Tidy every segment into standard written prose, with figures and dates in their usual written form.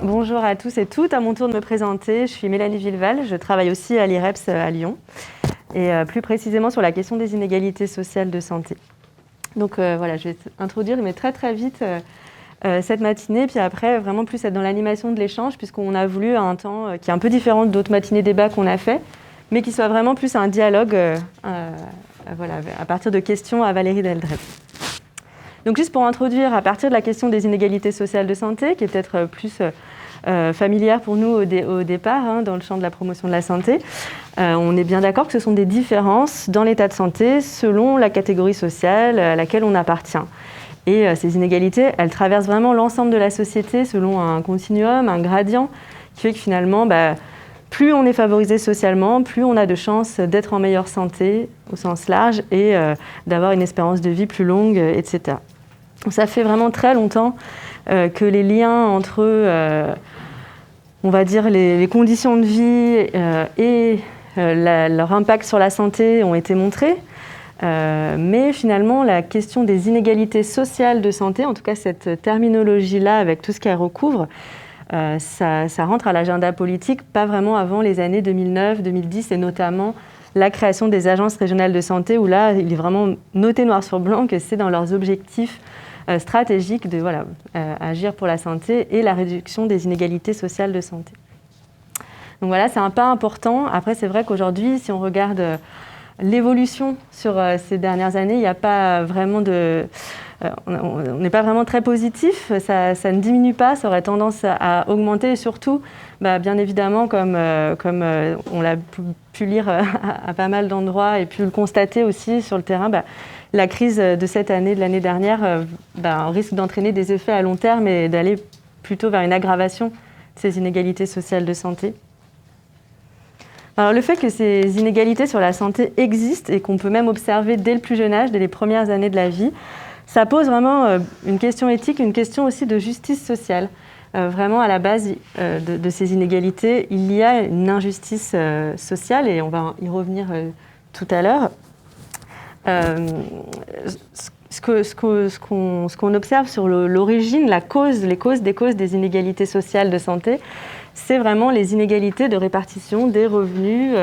Bonjour à tous et toutes, à mon tour de me présenter, je suis Mélanie Villeval, je travaille aussi à l'IREPS à Lyon et plus précisément sur la question des inégalités sociales de santé. Donc voilà, je vais introduire mais très vite cette matinée, puis après vraiment plus être dans l'animation de l'échange puisqu'on a voulu un temps qui est un peu différent d'autres matinées débats qu'on a fait, mais qui soit vraiment plus un dialogue voilà, à partir de questions à Valérie Deldrep. Donc juste pour introduire à partir de la question des inégalités sociales de santé, qui est peut-être plus familière pour nous au départ, dans le champ de la promotion de la santé. On est bien d'accord que ce sont des différences dans l'état de santé selon la catégorie sociale à laquelle on appartient. Et ces inégalités, elles traversent vraiment l'ensemble de la société selon un continuum, un gradient, qui fait que finalement, plus on est favorisé socialement, plus on a de chances d'être en meilleure santé au sens large et d'avoir une espérance de vie plus longue, etc. Donc ça fait vraiment très longtemps que les liens entre, on va dire, les conditions de vie et leur impact sur la santé ont été montrés. Mais finalement, la question des inégalités sociales de santé, en tout cas cette terminologie-là avec tout ce qu'elle recouvre, ça rentre à l'agenda politique pas vraiment avant les années 2009-2010 et notamment la création des agences régionales de santé où là, il est vraiment noté noir sur blanc que c'est dans leurs objectifs stratégiques de agir pour la santé et la réduction des inégalités sociales de santé. Donc voilà, c'est un pas important. Après, c'est vrai qu'aujourd'hui, si on regarde l'évolution sur ces dernières années, il n'y a pas vraiment de... on n'est pas vraiment très positif, ça ne diminue pas, ça aurait tendance à augmenter et surtout, bien évidemment, comme on l'a pu lire à pas mal d'endroits et pu le constater aussi sur le terrain, la crise de cette année, de l'année dernière, risque d'entraîner des effets à long terme et d'aller plutôt vers une aggravation de ces inégalités sociales de santé. Alors, le fait que ces inégalités sur la santé existent et qu'on peut même observer dès le plus jeune âge, dès les premières années de la vie, ça pose vraiment une question éthique, une question aussi de justice sociale. Vraiment, à la base de ces inégalités, il y a une injustice sociale et on va y revenir tout à l'heure. Ce qu'on observe sur l'origine, les causes des inégalités sociales de santé, c'est vraiment les inégalités de répartition des revenus,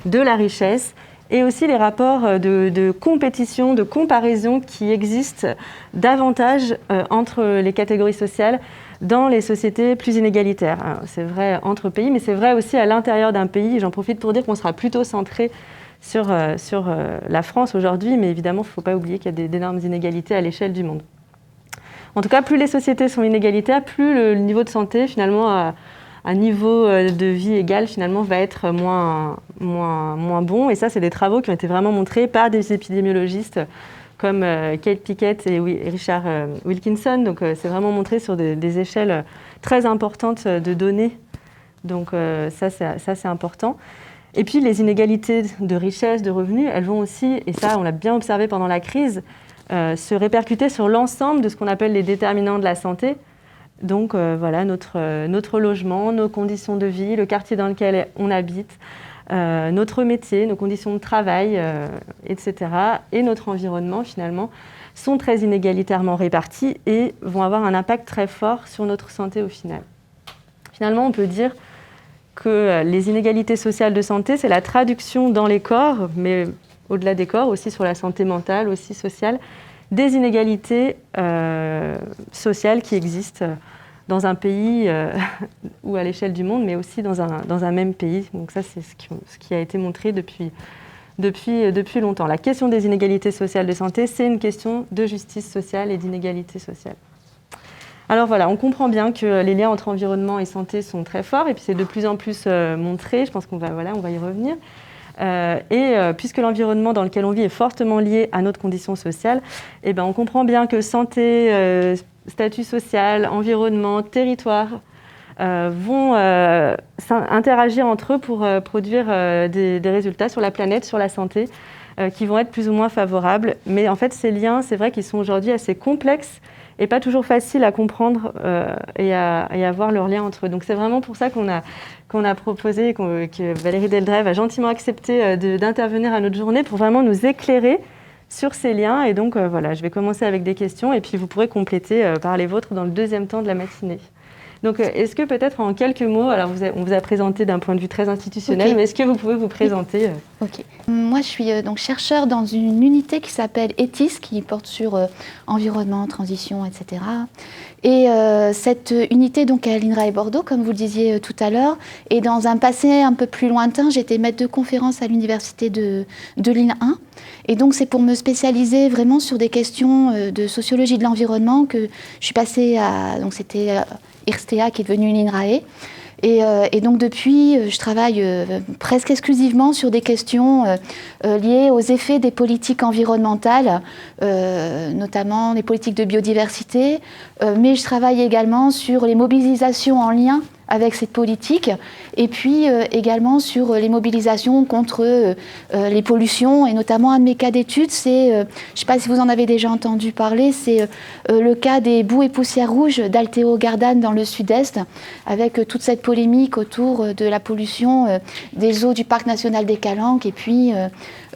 de la richesse et aussi les rapports de compétition, de comparaison qui existent davantage entre les catégories sociales dans les sociétés plus inégalitaires. Alors, c'est vrai entre pays, mais c'est vrai aussi à l'intérieur d'un pays. J'en profite pour dire qu'on sera plutôt centré sur la France aujourd'hui, mais évidemment, il ne faut pas oublier qu'il y a d'énormes inégalités à l'échelle du monde. En tout cas, plus les sociétés sont inégalitaires, plus le niveau de santé, finalement, un niveau de vie égal, finalement, va être moins bon. Et ça, c'est des travaux qui ont été vraiment montrés par des épidémiologistes comme Kate Pickett et Richard Wilkinson. Donc, c'est vraiment montré sur des échelles très importantes de données. Donc, ça, c'est important. Et puis, les inégalités de richesse, de revenus, elles vont aussi, et ça, on l'a bien observé pendant la crise, se répercuter sur l'ensemble de ce qu'on appelle les déterminants de la santé. Donc, voilà, notre logement, nos conditions de vie, le quartier dans lequel on habite, notre métier, nos conditions de travail, etc. et notre environnement, finalement, sont très inégalitairement répartis et vont avoir un impact très fort sur notre santé au final. Finalement, on peut dire que les inégalités sociales de santé, c'est la traduction dans les corps, mais au-delà des corps, aussi sur la santé mentale, aussi sociale, des inégalités sociales qui existent dans un pays ou à l'échelle du monde, mais aussi dans un même pays. Donc ça, c'est ce qui a été montré depuis longtemps. La question des inégalités sociales de santé, c'est une question de justice sociale et d'inégalité sociale. Alors voilà, on comprend bien que les liens entre environnement et santé sont très forts et puis c'est de plus en plus montré, je pense qu'on va y revenir. Puisque l'environnement dans lequel on vit est fortement lié à notre condition sociale, on comprend bien que santé, statut social, environnement, territoire vont interagir entre eux pour produire des résultats sur la planète, sur la santé, qui vont être plus ou moins favorables. Mais en fait, ces liens, c'est vrai qu'ils sont aujourd'hui assez complexes et pas toujours facile à comprendre et à voir leur lien entre eux. Donc c'est vraiment pour ça qu'on a proposé, que Valérie Deldrève a gentiment accepté d'intervenir à notre journée pour vraiment nous éclairer sur ces liens. Et donc voilà, je vais commencer avec des questions et puis vous pourrez compléter par les vôtres dans le deuxième temps de la matinée. Donc, est-ce que peut-être en quelques mots, alors on vous a présenté d'un point de vue très institutionnel, mais est-ce que vous pouvez vous présenter Ok. Moi, je suis donc chercheure dans une unité qui s'appelle ETIS, qui porte sur environnement, transition, etc. Et cette unité donc est à l'INRAE Bordeaux, comme vous le disiez tout à l'heure. Et dans un passé un peu plus lointain, j'étais maître de conférence à l'université de Lille 1. Et donc, c'est pour me spécialiser vraiment sur des questions de sociologie de l'environnement que je suis passée à... Donc, c'était IRSTEA qui est devenu l'INRAE. Et donc depuis, je travaille presque exclusivement sur des questions liées aux effets des politiques environnementales, notamment les politiques de biodiversité, mais je travaille également sur les mobilisations en lien avec cette politique, et puis également sur les mobilisations contre les pollutions, et notamment un de mes cas d'étude, c'est, je ne sais pas si vous en avez déjà entendu parler, c'est le cas des boues et poussières rouges d'Alteo Gardanne dans le sud-est, avec toute cette polémique autour de la pollution des eaux du parc national des Calanques, et puis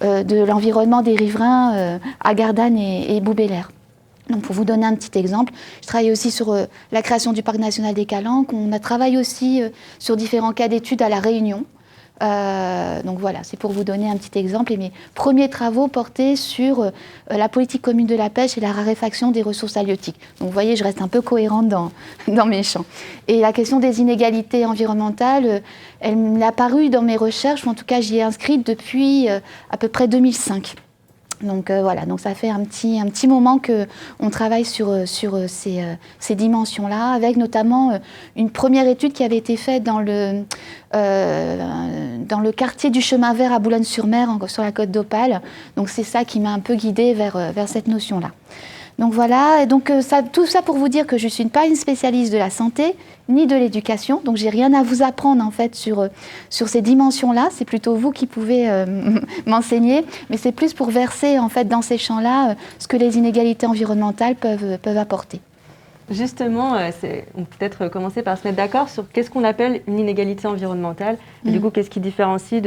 de l'environnement des riverains à Gardanne et Boubelaire. Donc pour vous donner un petit exemple, je travaille aussi sur la création du parc national des Calanques. On a travaillé aussi sur différents cas d'études à La Réunion. Donc voilà, c'est pour vous donner un petit exemple. Et mes premiers travaux portaient sur la politique commune de la pêche et la raréfaction des ressources halieutiques. Donc vous voyez, je reste un peu cohérente dans mes champs. Et la question des inégalités environnementales, elle m'est apparue dans mes recherches, ou en tout cas j'y ai inscrite depuis à peu près 2005. Donc voilà, donc ça fait un petit moment qu'on travaille sur ces dimensions-là, avec notamment une première étude qui avait été faite dans le quartier du Chemin Vert à Boulogne-sur-Mer, sur la côte d'Opale. Donc c'est ça qui m'a un peu guidée vers cette notion-là. Donc voilà, et donc tout ça pour vous dire que je ne suis pas une spécialiste de la santé ni de l'éducation, donc j'ai rien à vous apprendre en fait sur ces dimensions-là. C'est plutôt vous qui pouvez m'enseigner, mais c'est plus pour verser en fait dans ces champs-là ce que les inégalités environnementales peuvent apporter. Justement, on peut peut-être commencer par se mettre d'accord sur qu'est-ce qu'on appelle une inégalité environnementale, et du coup qu'est-ce qui différencie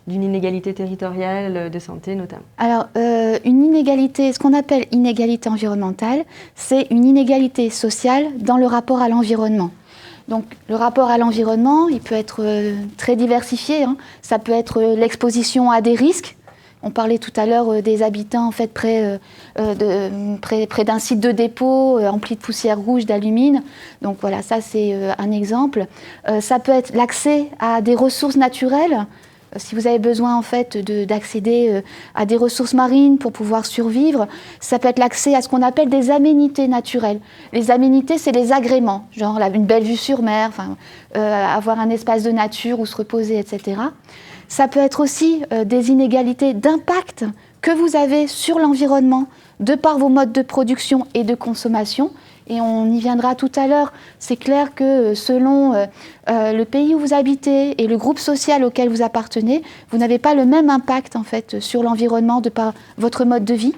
d'une inégalité territoriale de santé notamment. Alors, une inégalité, ce qu'on appelle inégalité environnementale, c'est une inégalité sociale dans le rapport à l'environnement. Donc, le rapport à l'environnement, il peut être très diversifié, hein. Ça peut être l'exposition à des risques. On parlait tout à l'heure des habitants en fait, près d'un site de dépôt empli de poussière rouge, d'alumine. Donc voilà, ça c'est un exemple. Ça peut être l'accès à des ressources naturelles. Si vous avez besoin en fait d'accéder à des ressources marines pour pouvoir survivre, ça peut être l'accès à ce qu'on appelle des aménités naturelles. Les aménités, c'est les agréments, genre une belle vue sur mer, avoir un espace de nature où se reposer, etc. Ça peut être aussi des inégalités d'impact que vous avez sur l'environnement de par vos modes de production et de consommation. Et on y viendra tout à l'heure. C'est clair que selon le pays où vous habitez et le groupe social auquel vous appartenez, vous n'avez pas le même impact en fait, sur l'environnement de par votre mode de vie.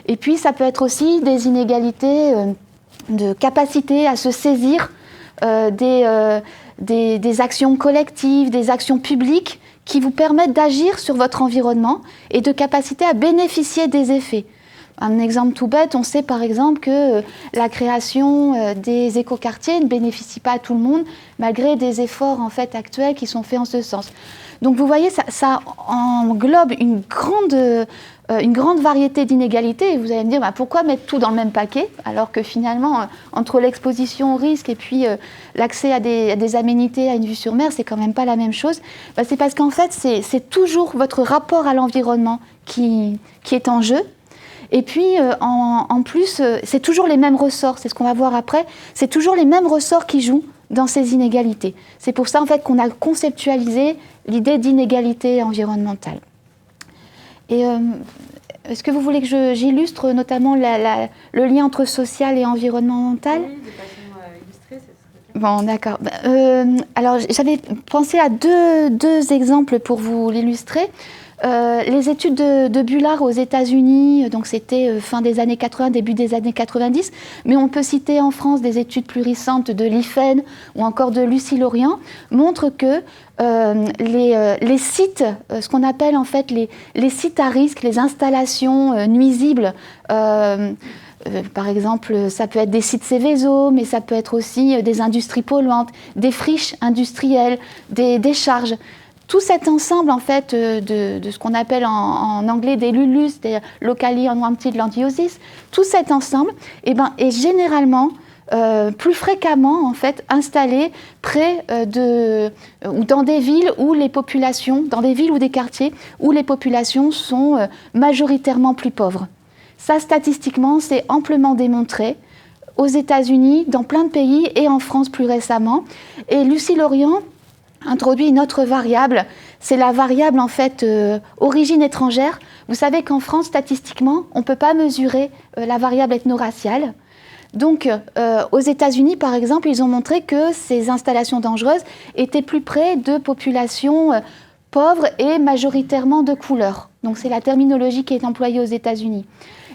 Et puis ça peut être aussi des inégalités de capacité à se saisir des actions collectives, des actions publiques qui vous permettent d'agir sur votre environnement et de capacité à bénéficier des effets. Un exemple tout bête, on sait par exemple que la création des écoquartiers ne bénéficie pas à tout le monde, malgré des efforts en fait, actuels qui sont faits en ce sens. Donc vous voyez, ça englobe une grande variété d'inégalités. Et vous allez me dire, pourquoi mettre tout dans le même paquet, alors que finalement, entre l'exposition au risque et puis l'accès à des aménités, à une vue sur mer, c'est quand même pas la même chose. C'est parce qu'en fait, c'est toujours votre rapport à l'environnement qui est en jeu. Et puis, en plus, c'est toujours les mêmes ressorts, c'est ce qu'on va voir après, c'est toujours les mêmes ressorts qui jouent dans ces inégalités. C'est pour ça, en fait, qu'on a conceptualisé l'idée d'inégalité environnementale. Et est-ce que vous voulez que j'illustre notamment le lien entre social et environnemental ? Oui, de façon illustrée, c'est Bon, d'accord. Alors, j'avais pensé à deux exemples pour vous l'illustrer. Les études de Bullard aux États-Unis, donc c'était fin des années 80, début des années 90, mais on peut citer en France des études plus récentes de l'IFEN ou encore de Lucie Lorient, montrent que les sites, ce qu'on appelle en fait les sites à risque, les installations nuisibles, par exemple, ça peut être des sites Céveso, mais ça peut être aussi des industries polluantes, des friches industrielles, des décharges. Tout cet ensemble, en fait, de ce qu'on appelle en anglais des LULUS, des Locally Unwanted Land Uses, tout cet ensemble est généralement plus fréquemment en fait installé près ou dans des villes où les populations, dans des villes ou des quartiers où les populations sont majoritairement plus pauvres. Ça, statistiquement, c'est amplement démontré aux États-Unis, dans plein de pays et en France plus récemment. Et Lucie Lorient introduit une autre variable, c'est la variable en fait origine étrangère. Vous savez qu'en France, statistiquement, on ne peut pas mesurer la variable ethno-raciale. Donc, aux États-Unis, par exemple, ils ont montré que ces installations dangereuses étaient plus près de populations pauvres et majoritairement de couleur. Donc, c'est la terminologie qui est employée aux États-Unis.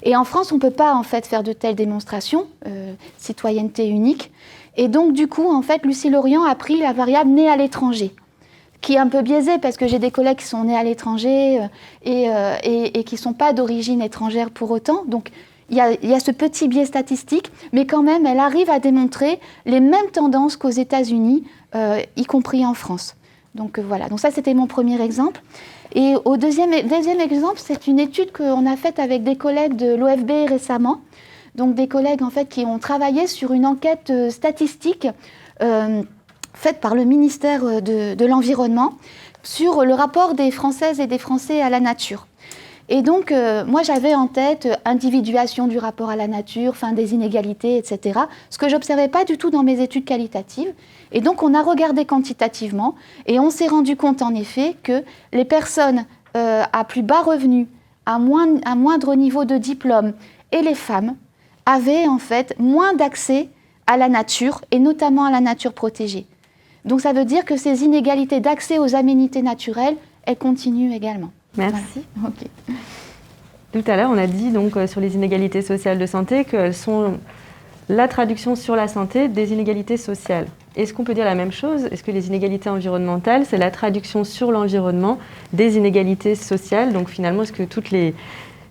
Et en France, on ne peut pas en fait faire de telles démonstrations, citoyenneté unique. Et donc, du coup, en fait, Lucie Lorient a pris la variable née à l'étranger, qui est un peu biaisée parce que j'ai des collègues qui sont nés à l'étranger et qui ne sont pas d'origine étrangère pour autant. Donc, il y a ce petit biais statistique, mais quand même, elle arrive à démontrer les mêmes tendances qu'aux États-Unis, y compris en France. Donc voilà, donc ça c'était mon premier exemple. Et au deuxième exemple, c'est une étude qu'on a faite avec des collègues de l'OFB récemment. Donc des collègues en fait qui ont travaillé sur une enquête statistique faite par le ministère de l'Environnement sur le rapport des Françaises et des Français à la nature. Et donc, moi, j'avais en tête individuation du rapport à la nature, fin des inégalités, etc. Ce que je n'observais pas du tout dans mes études qualitatives. Et donc, on a regardé quantitativement et on s'est rendu compte, en effet, que les personnes à plus bas revenus, à moindre niveau de diplôme et les femmes avaient, en fait, moins d'accès à la nature et notamment à la nature protégée. Donc, ça veut dire que ces inégalités d'accès aux aménités naturelles, elles continuent également. Merci. Voilà. Okay. Tout à l'heure, on a dit donc sur les inégalités sociales de santé qu'elles sont la traduction sur la santé des inégalités sociales. Est-ce qu'on peut dire la même chose? Est-ce que les inégalités environnementales, c'est la traduction sur l'environnement des inégalités sociales? Donc finalement, est-ce que toutes les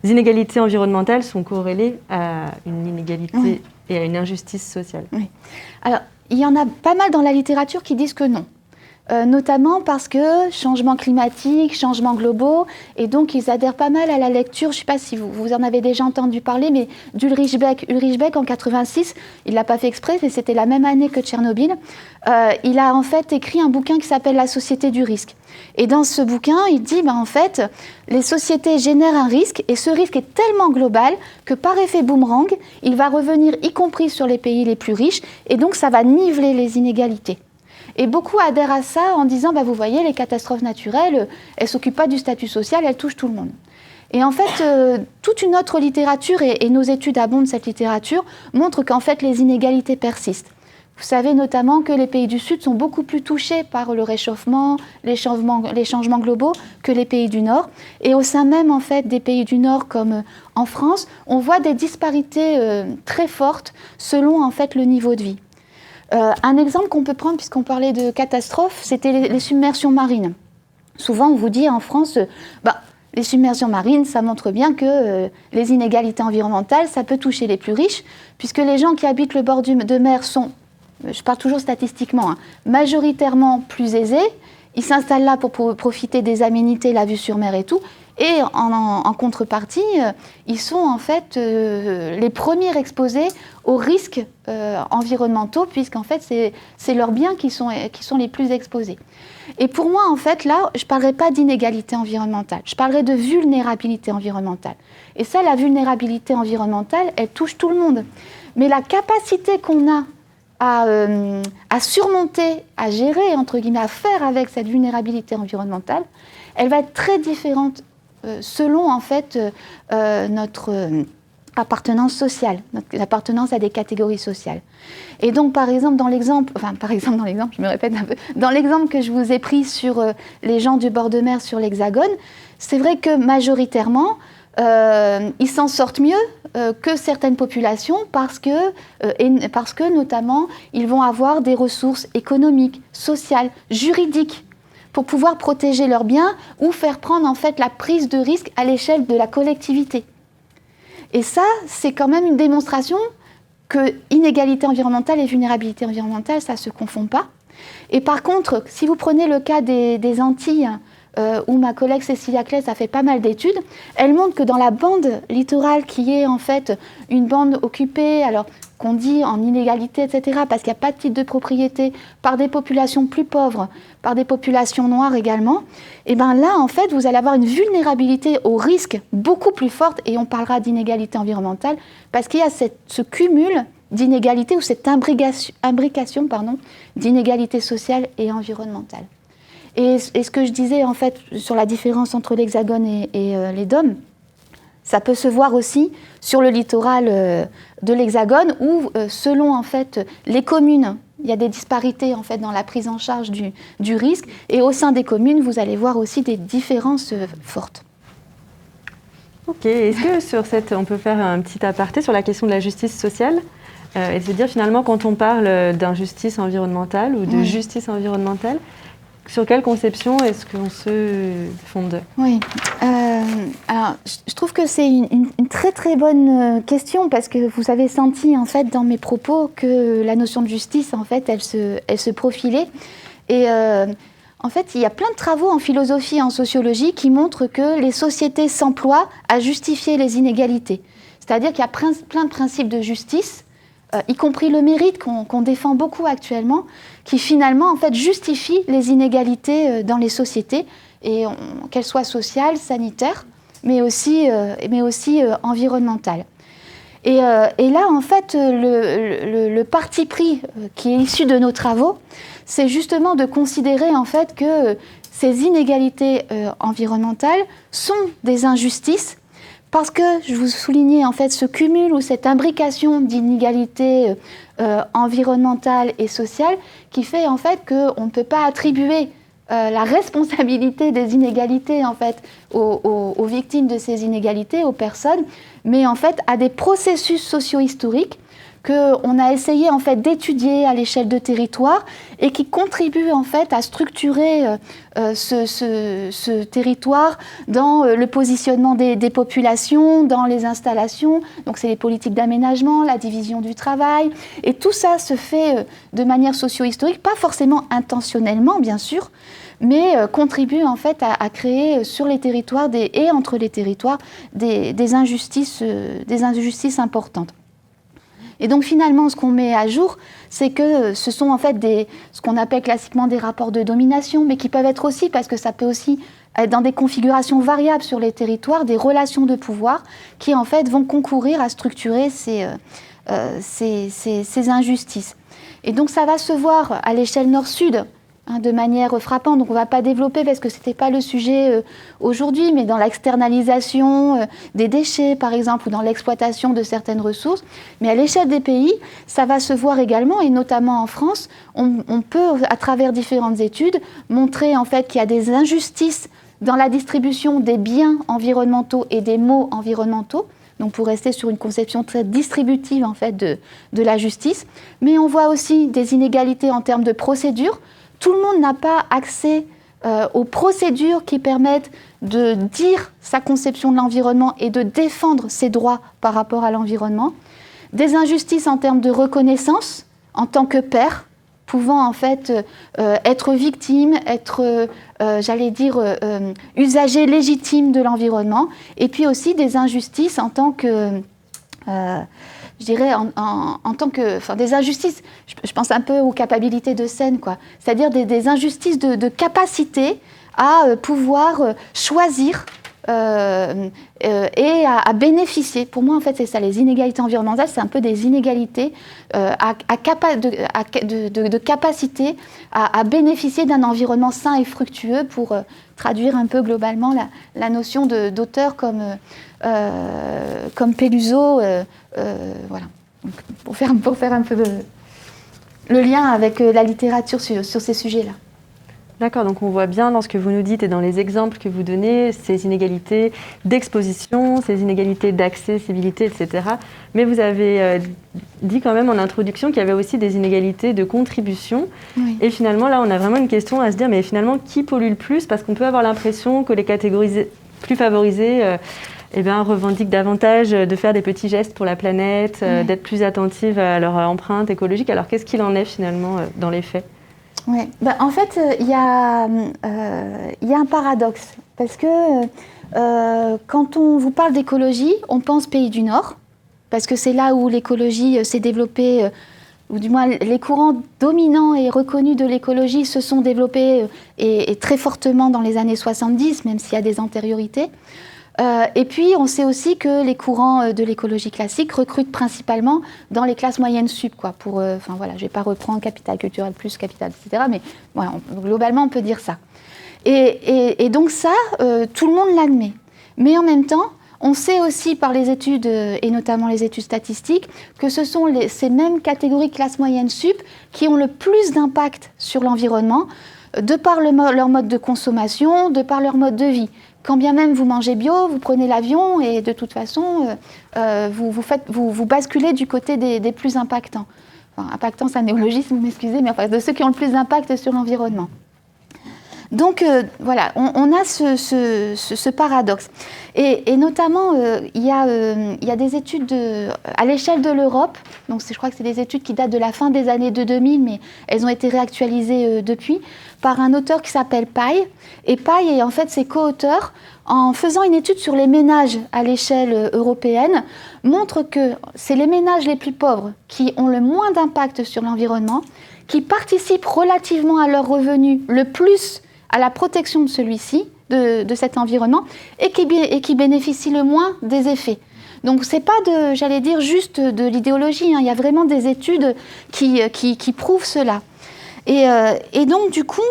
inégalités environnementales sont corrélées à une inégalité et à une injustice sociale? Oui. Alors, il y en a pas mal dans la littérature qui disent que non. Notamment parce que changement climatique, changements globaux, et donc ils adhèrent pas mal à la lecture, je ne sais pas si vous en avez déjà entendu parler, mais d'Ulrich Beck. Ulrich Beck, en 86, il ne l'a pas fait exprès, mais c'était la même année que Tchernobyl, il a en fait écrit un bouquin qui s'appelle La société du risque. Et dans ce bouquin, il dit, en fait, les sociétés génèrent un risque, et ce risque est tellement global que par effet boomerang, il va revenir y compris sur les pays les plus riches, et donc ça va niveler les inégalités. Et beaucoup adhèrent à ça en disant, vous voyez, les catastrophes naturelles, elles ne s'occupent pas du statut social, elles touchent tout le monde. Et en fait, toute une autre littérature, et nos études abondent cette littérature, montrent qu'en fait, les inégalités persistent. Vous savez notamment que les pays du Sud sont beaucoup plus touchés par le réchauffement, les changements globaux que les pays du Nord. Et au sein même en fait, des pays du Nord, comme en France, on voit des disparités très fortes selon en fait, le niveau de vie. Un exemple qu'on peut prendre, puisqu'on parlait de catastrophes, c'était les submersions marines. Souvent, on vous dit en France, les submersions marines, ça montre bien que les inégalités environnementales, ça peut toucher les plus riches, puisque les gens qui habitent le bord de mer sont, je parle toujours statistiquement, majoritairement plus aisés. Ils s'installent là pour profiter des aménités, la vue sur mer et tout. Et en contrepartie, ils sont en fait les premiers exposés aux risques environnementaux, puisqu'en fait, c'est leurs biens qui sont les plus exposés. Et pour moi, en fait, là, je ne parlerai pas d'inégalité environnementale, je parlerai de vulnérabilité environnementale. Et ça, la vulnérabilité environnementale, elle touche tout le monde. Mais la capacité qu'on a à surmonter, à gérer, entre guillemets, à faire avec cette vulnérabilité environnementale, elle va être très différente selon en fait notre appartenance sociale, notre appartenance à des catégories sociales. Et donc par exemple dans l'exemple, je me répète un peu, dans l'exemple que je vous ai pris sur les gens du bord de mer sur l'Hexagone, c'est vrai que majoritairement, ils s'en sortent mieux que certaines populations parce que notamment ils vont avoir des ressources économiques, sociales, juridiques pour pouvoir protéger leurs biens ou faire prendre en fait la prise de risque à l'échelle de la collectivité. Et ça, c'est quand même une démonstration que inégalité environnementale et vulnérabilité environnementale, ça ne se confond pas. Et par contre, si vous prenez le cas des Antilles, où ma collègue Cécilia Claes a fait pas mal d'études, elle montre que dans la bande littorale, qui est en fait une bande occupée, alors qu'on dit en inégalité, etc., parce qu'il n'y a pas de titre de propriété, par des populations plus pauvres, par des populations noires également, et bien là, en fait, vous allez avoir une vulnérabilité au risque beaucoup plus forte, et on parlera d'inégalité environnementale, parce qu'il y a ce cumul d'inégalités ou cette imbrication d'inégalités sociales et environnementales. Et ce que je disais en fait sur la différence entre l'Hexagone et les DOM, ça peut se voir aussi sur le littoral de l'Hexagone où selon en fait les communes, il y a des disparités en fait dans la prise en charge du risque, et au sein des communes, vous allez voir aussi des différences fortes. Ok, est-ce que sur on peut faire un petit aparté sur la question de la justice sociale et se dire finalement quand on parle d'injustice environnementale ou de justice environnementale, sur quelle conception est-ce qu'on se fonde? Oui, alors je trouve que c'est une très très bonne question parce que vous avez senti en fait dans mes propos que la notion de justice en fait elle se profilait, et en fait il y a plein de travaux en philosophie et en sociologie qui montrent que les sociétés s'emploient à justifier les inégalités, c'est-à-dire qu'il y a plein de principes de justice, y compris le mérite qu'on défend beaucoup actuellement, qui finalement en fait justifie les inégalités dans les sociétés, et qu'elles soient sociales, sanitaires, mais aussi environnementales. Et là en fait le parti pris qui est issu de nos travaux, c'est justement de considérer en fait que ces inégalités environnementales sont des injustices. Parce que je vous soulignais en fait ce cumul ou cette imbrication d'inégalités environnementales et sociales qui fait en fait qu'on ne peut pas attribuer la responsabilité des inégalités en fait aux victimes de ces inégalités, aux personnes, mais en fait à des processus socio-historiques qu'on a essayé en fait d'étudier à l'échelle de territoire et qui contribuent en fait à structurer ce territoire dans le positionnement des populations, dans les installations. Donc c'est les politiques d'aménagement, la division du travail, et tout ça se fait de manière socio-historique, pas forcément intentionnellement bien sûr, mais contribue en fait à créer sur les territoires et entre les territoires des injustices importantes. Et donc finalement, ce qu'on met à jour, c'est que ce sont en fait ce qu'on appelle classiquement des rapports de domination, mais qui peuvent être aussi, parce que ça peut aussi être dans des configurations variables sur les territoires, des relations de pouvoir qui en fait vont concourir à structurer ces injustices. Et donc ça va se voir à l'échelle nord-sud, de manière frappante. Donc on ne va pas développer parce que ce n'était pas le sujet aujourd'hui, mais dans l'externalisation des déchets par exemple, ou dans l'exploitation de certaines ressources. Mais à l'échelle des pays, ça va se voir également, et notamment en France, on peut à travers différentes études montrer en fait qu'il y a des injustices dans la distribution des biens environnementaux et des maux environnementaux. Donc pour rester sur une conception très distributive en fait de la justice. Mais on voit aussi des inégalités en termes de procédures. Tout le monde n'a pas accès aux procédures qui permettent de dire sa conception de l'environnement et de défendre ses droits par rapport à l'environnement. Des injustices en termes de reconnaissance en tant que père, pouvant en fait être victime, être, usager légitime de l'environnement. Et puis aussi des injustices en tant que... je dirais en tant que... Enfin, des injustices, je pense un peu aux capacités de scène, quoi. C'est-à-dire des injustices de capacité à pouvoir choisir et à bénéficier. Pour moi, en fait, c'est ça, les inégalités environnementales, c'est un peu des inégalités de capacité à bénéficier d'un environnement sain et fructueux, pour traduire un peu globalement la notion d'auteur comme Peluso, voilà. Donc, pour faire un peu le lien avec la littérature sur ces sujets-là. D'accord, donc on voit bien dans ce que vous nous dites et dans les exemples que vous donnez, ces inégalités d'exposition, ces inégalités d'accessibilité, etc. Mais vous avez dit quand même en introduction qu'il y avait aussi des inégalités de contribution. Oui. Et finalement, là, on a vraiment une question à se dire, mais finalement, qui pollue le plus? Parce qu'on peut avoir l'impression que les catégories plus favorisées revendiquent davantage de faire des petits gestes pour la planète, d'être plus attentives à leur empreinte écologique. Alors qu'est-ce qu'il en est finalement dans les faits? Ouais. En fait, il y a un paradoxe. Parce que quand on vous parle d'écologie, on pense pays du Nord, parce que c'est là où l'écologie s'est développée, ou du moins les courants dominants et reconnus de l'écologie se sont développés et très fortement dans les années 70, même s'il y a des antériorités. Et puis, on sait aussi que les courants de l'écologie classique recrutent principalement dans les classes moyennes sup, quoi. Je ne vais pas reprendre capital culturel plus capital, etc. Mais voilà, globalement, on peut dire ça. Et donc ça, tout le monde l'admet. Mais en même temps, on sait aussi par les études, et notamment les études statistiques, que ce sont ces mêmes catégories classe moyenne sup qui ont le plus d'impact sur l'environnement, de par leur mode de consommation, de par leur mode de vie. Quand bien même vous mangez bio, vous prenez l'avion et de toute façon, vous basculez du côté des plus impactants. Enfin, impactant, c'est un néologisme, vous m'excusez, mais enfin, de ceux qui ont le plus d'impact sur l'environnement. Donc voilà, on a ce paradoxe. Et notamment, il y a des études à l'échelle de l'Europe, donc je crois que c'est des études qui datent de la fin des années 2000, mais elles ont été réactualisées depuis, par un auteur qui s'appelle Paille. Et Paille est en fait ses co-auteurs, en faisant une étude sur les ménages à l'échelle européenne, montre que c'est les ménages les plus pauvres qui ont le moins d'impact sur l'environnement, qui participent relativement à leurs revenus le plus à la protection de celui-ci, de cet environnement, et qui bénéficient le moins des effets. Donc c'est pas j'allais dire, juste de l'idéologie, hein. Il y a vraiment des études qui prouvent cela. Et donc du coup,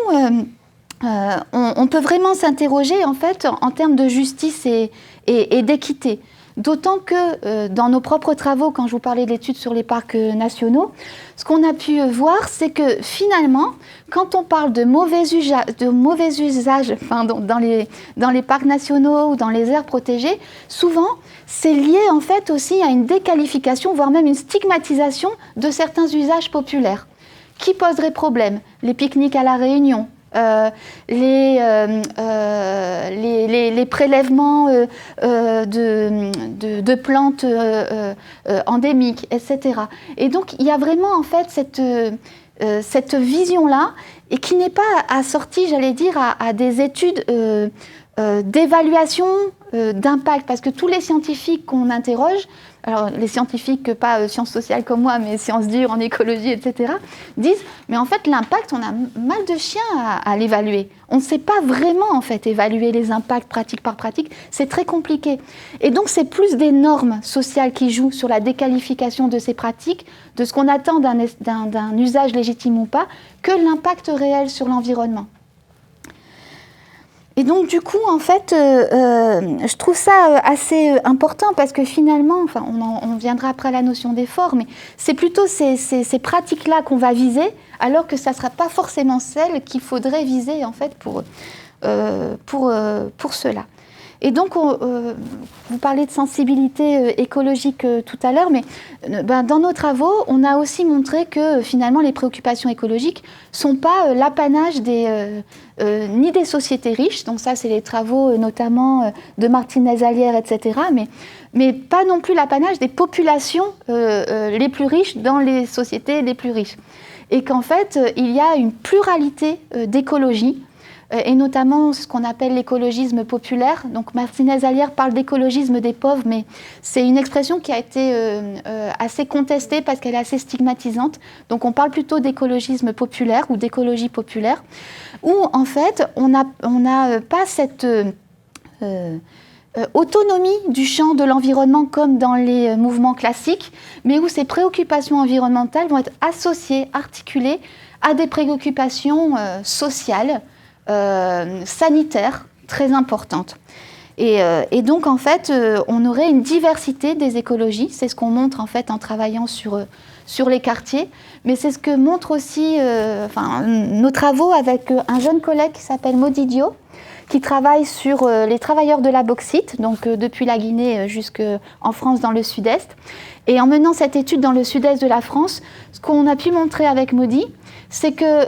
on peut vraiment s'interroger en fait en termes de justice et d'équité. D'autant que dans nos propres travaux, quand je vous parlais de l'étude sur les parcs nationaux, ce qu'on a pu voir, c'est que finalement, quand on parle de mauvais usage dans les parcs nationaux ou dans les aires protégées, souvent, c'est lié en fait aussi à une déqualification, voire même une stigmatisation de certains usages populaires. Qui poserait problème? Les pique-niques à La Réunion, les prélèvements de plantes endémiques, etc. Et donc, il y a vraiment en fait cette vision-là, et qui n'est pas assortie, j'allais dire, à des études d'évaluation d'impact, parce que tous les scientifiques qu'on interroge, alors les scientifiques pas sciences sociales comme moi, mais sciences dures en écologie, etc., disent, mais en fait l'impact, on a mal de chien à l'évaluer. On ne sait pas vraiment en fait évaluer les impacts pratique par pratique, c'est très compliqué. Et donc c'est plus des normes sociales qui jouent sur la déqualification de ces pratiques, de ce qu'on attend d'un usage légitime ou pas, que l'impact réel sur l'environnement. Et donc du coup, en fait, je trouve ça assez important, parce que finalement, enfin, on viendra après à la notion d'effort, mais c'est plutôt ces pratiques-là qu'on va viser, alors que ça ne sera pas forcément celles qu'il faudrait viser en fait pour cela. Et donc, vous parlez de sensibilité écologique tout à l'heure, mais dans nos travaux, on a aussi montré que finalement les préoccupations écologiques ne sont pas l'apanage ni des sociétés riches, donc ça c'est les travaux notamment de Martinez-Alière, etc., mais pas non plus l'apanage des populations les plus riches dans les sociétés les plus riches. Et qu'en fait, il y a une pluralité d'écologies, et notamment ce qu'on appelle l'écologisme populaire. Donc Martinez-Alière parle d'écologisme des pauvres, mais c'est une expression qui a été assez contestée parce qu'elle est assez stigmatisante. Donc on parle plutôt d'écologisme populaire ou d'écologie populaire, où en fait on n'a pas cette autonomie du champ de l'environnement comme dans les mouvements classiques, mais où ces préoccupations environnementales vont être associées, articulées à des préoccupations sociales, sanitaires très importantes. Et donc, en fait, on aurait une diversité des écologies. C'est ce qu'on montre, en fait, en travaillant sur sur les quartiers. Mais c'est ce que montrent aussi nos travaux avec un jeune collègue qui s'appelle Modidio, qui travaille sur les travailleurs de la bauxite, donc depuis la Guinée jusqu'en France dans le sud-est. Et en menant cette étude dans le sud-est de la France, ce qu'on a pu montrer avec Modi, c'est que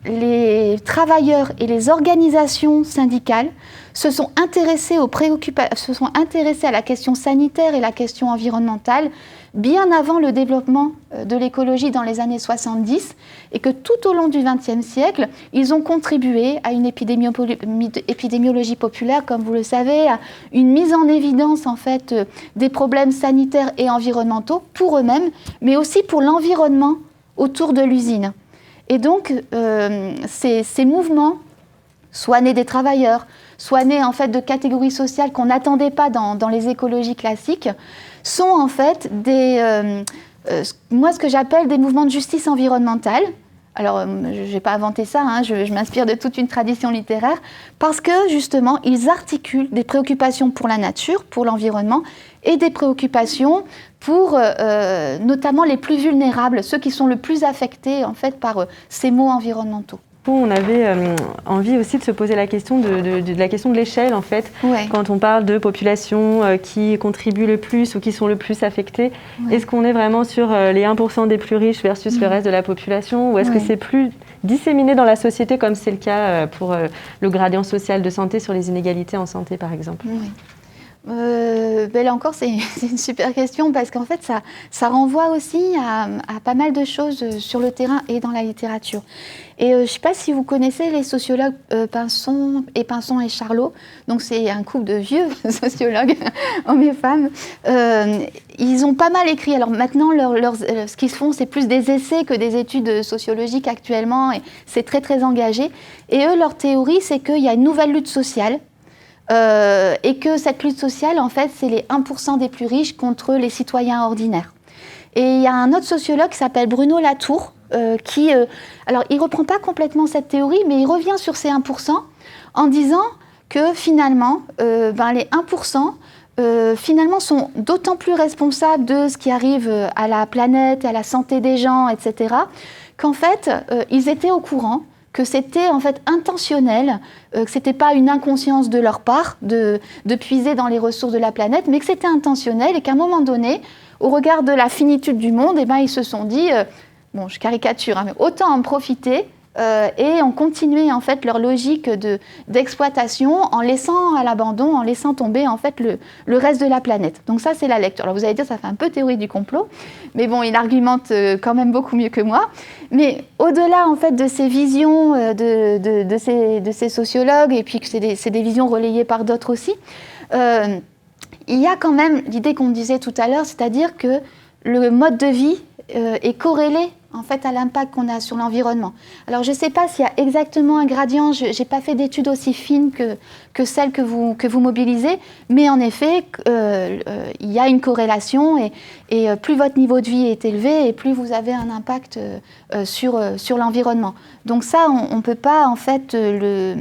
les travailleurs et les organisations syndicales se sont intéressés à la question sanitaire et la question environnementale bien avant le développement de l'écologie dans les années 70, et que tout au long du XXe siècle, ils ont contribué à une épidémiologie populaire, comme vous le savez, à une mise en évidence en fait des problèmes sanitaires et environnementaux pour eux-mêmes, mais aussi pour l'environnement autour de l'usine. Et donc, ces mouvements, soit nés des travailleurs, soit nés en fait de catégories sociales qu'on n'attendait pas dans les écologies classiques, sont en fait ce que j'appelle des mouvements de justice environnementale. Alors, je n'ai pas inventé ça, je m'inspire de toute une tradition littéraire, parce que justement, ils articulent des préoccupations pour la nature, pour l'environnement, et des préoccupations pour notamment les plus vulnérables, ceux qui sont le plus affectés en fait par ces maux environnementaux. On avait envie aussi de se poser la question de la question de l'échelle, en fait, ouais. Quand on parle de populations qui contribuent le plus ou qui sont le plus affectées. Ouais. Est-ce qu'on est vraiment sur les 1% des plus riches versus le reste de la population, ou est-ce que c'est plus disséminé dans la société, comme c'est le cas pour le gradient social de santé sur les inégalités en santé, par exemple? Là encore, c'est une super question, parce qu'en fait, ça renvoie aussi à pas mal de choses sur le terrain et dans la littérature. Et je ne sais pas si vous connaissez les sociologues Pinson et Charlot. Donc, c'est un couple de vieux sociologues, hommes et femmes. Ils ont pas mal écrit. Alors maintenant, ce qu'ils font, c'est plus des essais que des études sociologiques actuellement. Et c'est très, très engagé. Et eux, leur théorie, c'est qu'il y a une nouvelle lutte sociale. Et que cette lutte sociale, en fait, c'est les 1% des plus riches contre les citoyens ordinaires. Et il y a un autre sociologue qui s'appelle Bruno Latour, alors il ne reprend pas complètement cette théorie, mais il revient sur ces 1% en disant que finalement, les 1% finalement sont d'autant plus responsables de ce qui arrive à la planète, à la santé des gens, etc., qu'en fait, ils étaient au courant que c'était en fait intentionnel, que ce n'était pas une inconscience de leur part de puiser dans les ressources de la planète, mais que c'était intentionnel, et qu'à un moment donné, au regard de la finitude du monde, ils se sont dit, bon, je caricature, mais autant en profiter et ont continué en fait leur logique d'exploitation en laissant à l'abandon, en laissant tomber en fait le reste de la planète. Donc ça, c'est la lecture. Alors vous allez dire, ça fait un peu théorie du complot, mais bon, il argumente quand même beaucoup mieux que moi. Mais au-delà en fait de ces visions de ces sociologues, et puis que c'est des visions relayées par d'autres aussi, il y a quand même l'idée qu'on disait tout à l'heure, c'est-à-dire que le mode de vie est corrélé en fait à l'impact qu'on a sur l'environnement. Alors je ne sais pas s'il y a exactement un gradient, je n'ai pas fait d'études aussi fines que celles que vous mobilisez, mais en effet, il y a une corrélation, et plus votre niveau de vie est élevé, et plus vous avez un impact sur l'environnement. Donc ça, on ne peut pas en fait le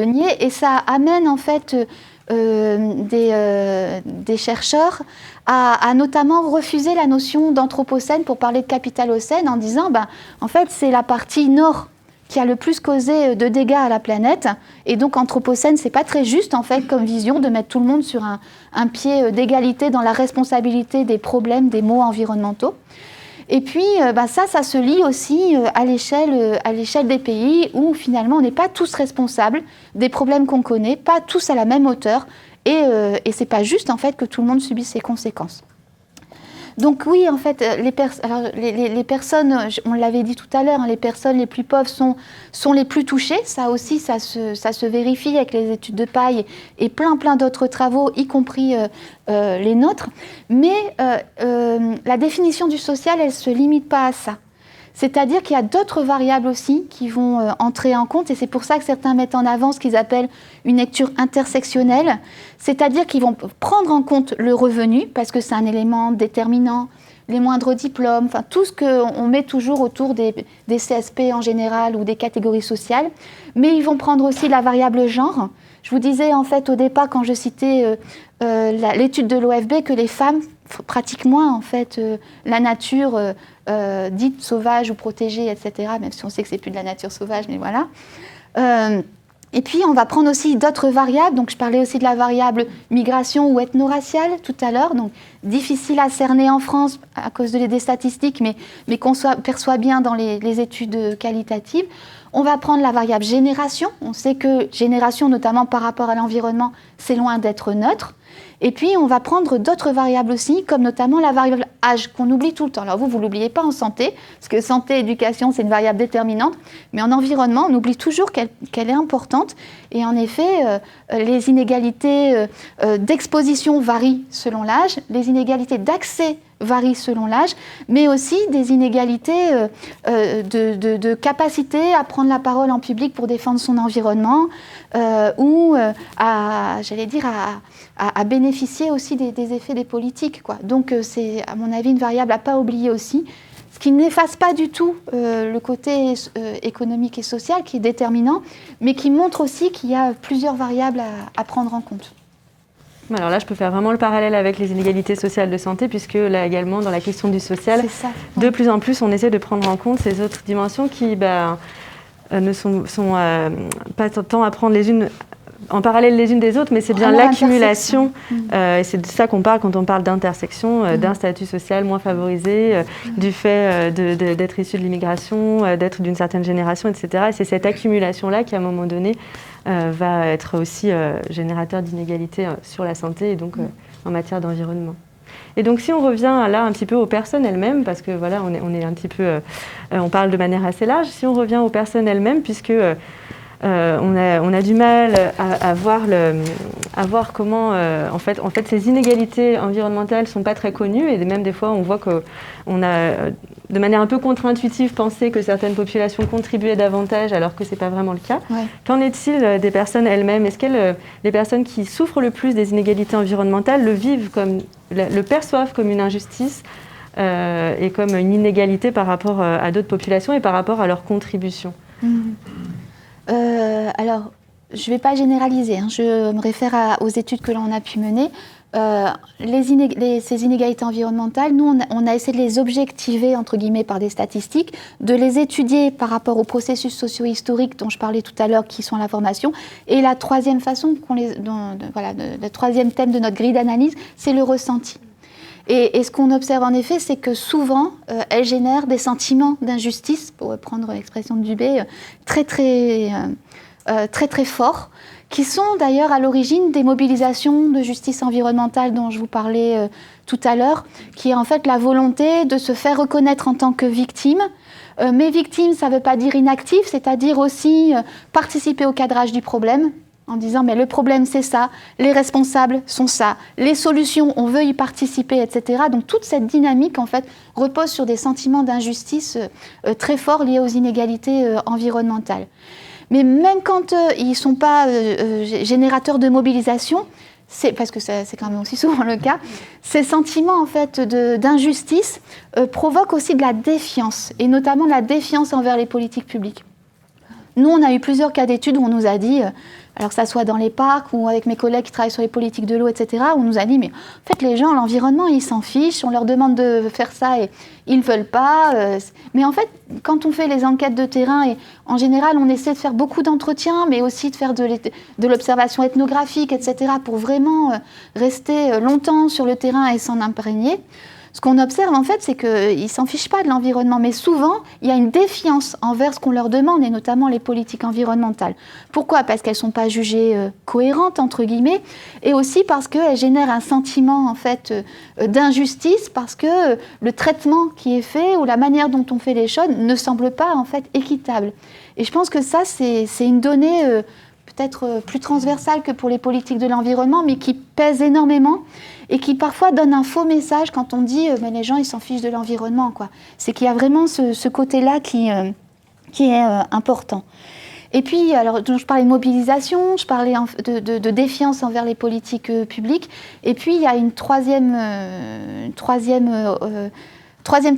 nier, et ça amène en fait des chercheurs à notamment refuser la notion d'anthropocène pour parler de capitalocène, en disant en fait c'est la partie nord qui a le plus causé de dégâts à la planète, et donc anthropocène, c'est pas très juste en fait comme vision de mettre tout le monde sur un pied d'égalité dans la responsabilité des problèmes, des maux environnementaux. Et puis ça se lie aussi à l'échelle des pays, où finalement on n'est pas tous responsables des problèmes qu'on connaît, pas tous à la même hauteur, et c'est pas juste en fait que tout le monde subisse ces conséquences. Donc oui, en fait, les personnes, on l'avait dit tout à l'heure, les personnes les plus pauvres sont les plus touchées. Ça aussi, ça se vérifie avec les études de Paille et plein d'autres travaux, y compris les nôtres. Mais la définition du social, elle ne se limite pas à ça. C'est-à-dire qu'il y a d'autres variables aussi qui vont entrer en compte, et c'est pour ça que certains mettent en avant ce qu'ils appellent une lecture intersectionnelle, c'est-à-dire qu'ils vont prendre en compte le revenu, parce que c'est un élément déterminant, les moindres diplômes, enfin tout ce qu'on met toujours autour des CSP en général ou des catégories sociales, mais ils vont prendre aussi la variable genre. Je vous disais en fait au départ, quand je citais l'étude de l'OFB, que les femmes pratique moins en fait la nature dite sauvage ou protégée, etc. Même si on sait que c'est plus de la nature sauvage, mais voilà. Et puis, on va prendre aussi d'autres variables. Donc, je parlais aussi de la variable migration ou ethno-raciale tout à l'heure. Donc, difficile à cerner en France à cause des statistiques, mais qu'on perçoit bien dans les études qualitatives. On va prendre la variable génération. On sait que génération, notamment par rapport à l'environnement, c'est loin d'être neutre. Et puis, on va prendre d'autres variables aussi, comme notamment la variable âge, qu'on oublie tout le temps. Alors vous ne l'oubliez pas en santé, parce que santé, éducation, c'est une variable déterminante. Mais en environnement, on oublie toujours qu'elle est importante. Et en effet, les inégalités d'exposition varient selon l'âge, les inégalités d'accès varient selon l'âge, mais aussi des inégalités de capacité à prendre la parole en public pour défendre son environnement ou à bénéficier aussi des effets des politiques, quoi. Donc c'est, à mon avis, une variable à ne pas oublier aussi, ce qui n'efface pas du tout le côté économique et social qui est déterminant, mais qui montre aussi qu'il y a plusieurs variables à prendre en compte. Alors là, je peux faire vraiment le parallèle avec les inégalités sociales de santé, puisque là également, dans la question du social, de plus en plus, on essaie de prendre en compte ces autres dimensions qui ne sont pas tant à prendre les unes en parallèle les unes des autres, mais c'est bien l'accumulation. Et c'est de ça qu'on parle quand on parle d'intersection, d'un statut social moins favorisé, du fait d'être issu de l'immigration, d'être d'une certaine génération, etc. Et c'est cette accumulation-là qui, à un moment donné, va être aussi générateur d'inégalités sur la santé et donc en matière d'environnement. Et donc si on revient là un petit peu aux personnes elles-mêmes, parce que voilà, on est un petit peu, on parle de manière assez large, si on revient aux personnes elles-mêmes, puisque on a du mal à voir comment en fait ces inégalités environnementales ne sont pas très connues, et même des fois on voit qu'on a de manière un peu contre-intuitive pensé que certaines populations contribuaient davantage alors que ce n'est pas vraiment le cas. Ouais. Qu'en est-il des personnes elles-mêmes? Est-ce que les personnes qui souffrent le plus des inégalités environnementales le perçoivent comme une injustice et comme une inégalité par rapport à d'autres populations et par rapport à leur contribution? Alors, je ne vais pas généraliser, hein. Je me réfère aux études que l'on a pu mener. Ces inégalités environnementales, nous, on a essayé de les objectiver, entre guillemets, par des statistiques, de les étudier par rapport aux processus socio-historiques dont je parlais tout à l'heure, qui sont la formation. Et la troisième façon, le troisième thème de notre grille d'analyse, c'est le ressenti. Et ce qu'on observe en effet, c'est que souvent, elles génèrent des sentiments d'injustice, pour reprendre l'expression de Dubé, très forts, qui sont d'ailleurs à l'origine des mobilisations de justice environnementale dont je vous parlais tout à l'heure, qui est en fait la volonté de se faire reconnaître en tant que victime. Mais victime, ça ne veut pas dire inactif, c'est-à-dire aussi participer au cadrage du problème, en disant mais le problème c'est ça, les responsables sont ça, les solutions on veut y participer, etc. Donc toute cette dynamique en fait repose sur des sentiments d'injustice très forts liés aux inégalités environnementales. Mais même quand ils ne sont pas générateurs de mobilisation, parce que c'est quand même aussi souvent le cas, ces sentiments en fait d'injustice provoquent aussi de la défiance, et notamment de la défiance envers les politiques publiques. Nous, on a eu plusieurs cas d'études où on nous a dit, alors que ça soit dans les parcs ou avec mes collègues qui travaillent sur les politiques de l'eau, etc., on nous a dit, mais en fait, les gens, l'environnement, ils s'en fichent, on leur demande de faire ça et ils ne veulent pas. Mais en fait, quand on fait les enquêtes de terrain, et en général, on essaie de faire beaucoup d'entretiens, mais aussi de faire de l'observation ethnographique, etc., pour vraiment rester longtemps sur le terrain et s'en imprégner. Ce qu'on observe, en fait, c'est qu'ils ne s'en fichent pas de l'environnement, mais souvent, il y a une défiance envers ce qu'on leur demande, et notamment les politiques environnementales. Pourquoi ? Parce qu'elles ne sont pas jugées cohérentes, entre guillemets, et aussi parce qu'elles génèrent un sentiment, en fait, d'injustice, parce que le traitement qui est fait, ou la manière dont on fait les choses, ne semble pas, en fait, équitable. Et je pense que ça, c'est une donnée peut-être plus transversale que pour les politiques de l'environnement, mais qui pèse énormément, et qui parfois donne un faux message quand on dit mais les gens ils s'en fichent de l'environnement, quoi. C'est qu'il y a vraiment ce côté-là qui est important. Et puis, alors, je parlais de mobilisation, je parlais de défiance envers les politiques publiques, et puis il y a une troisième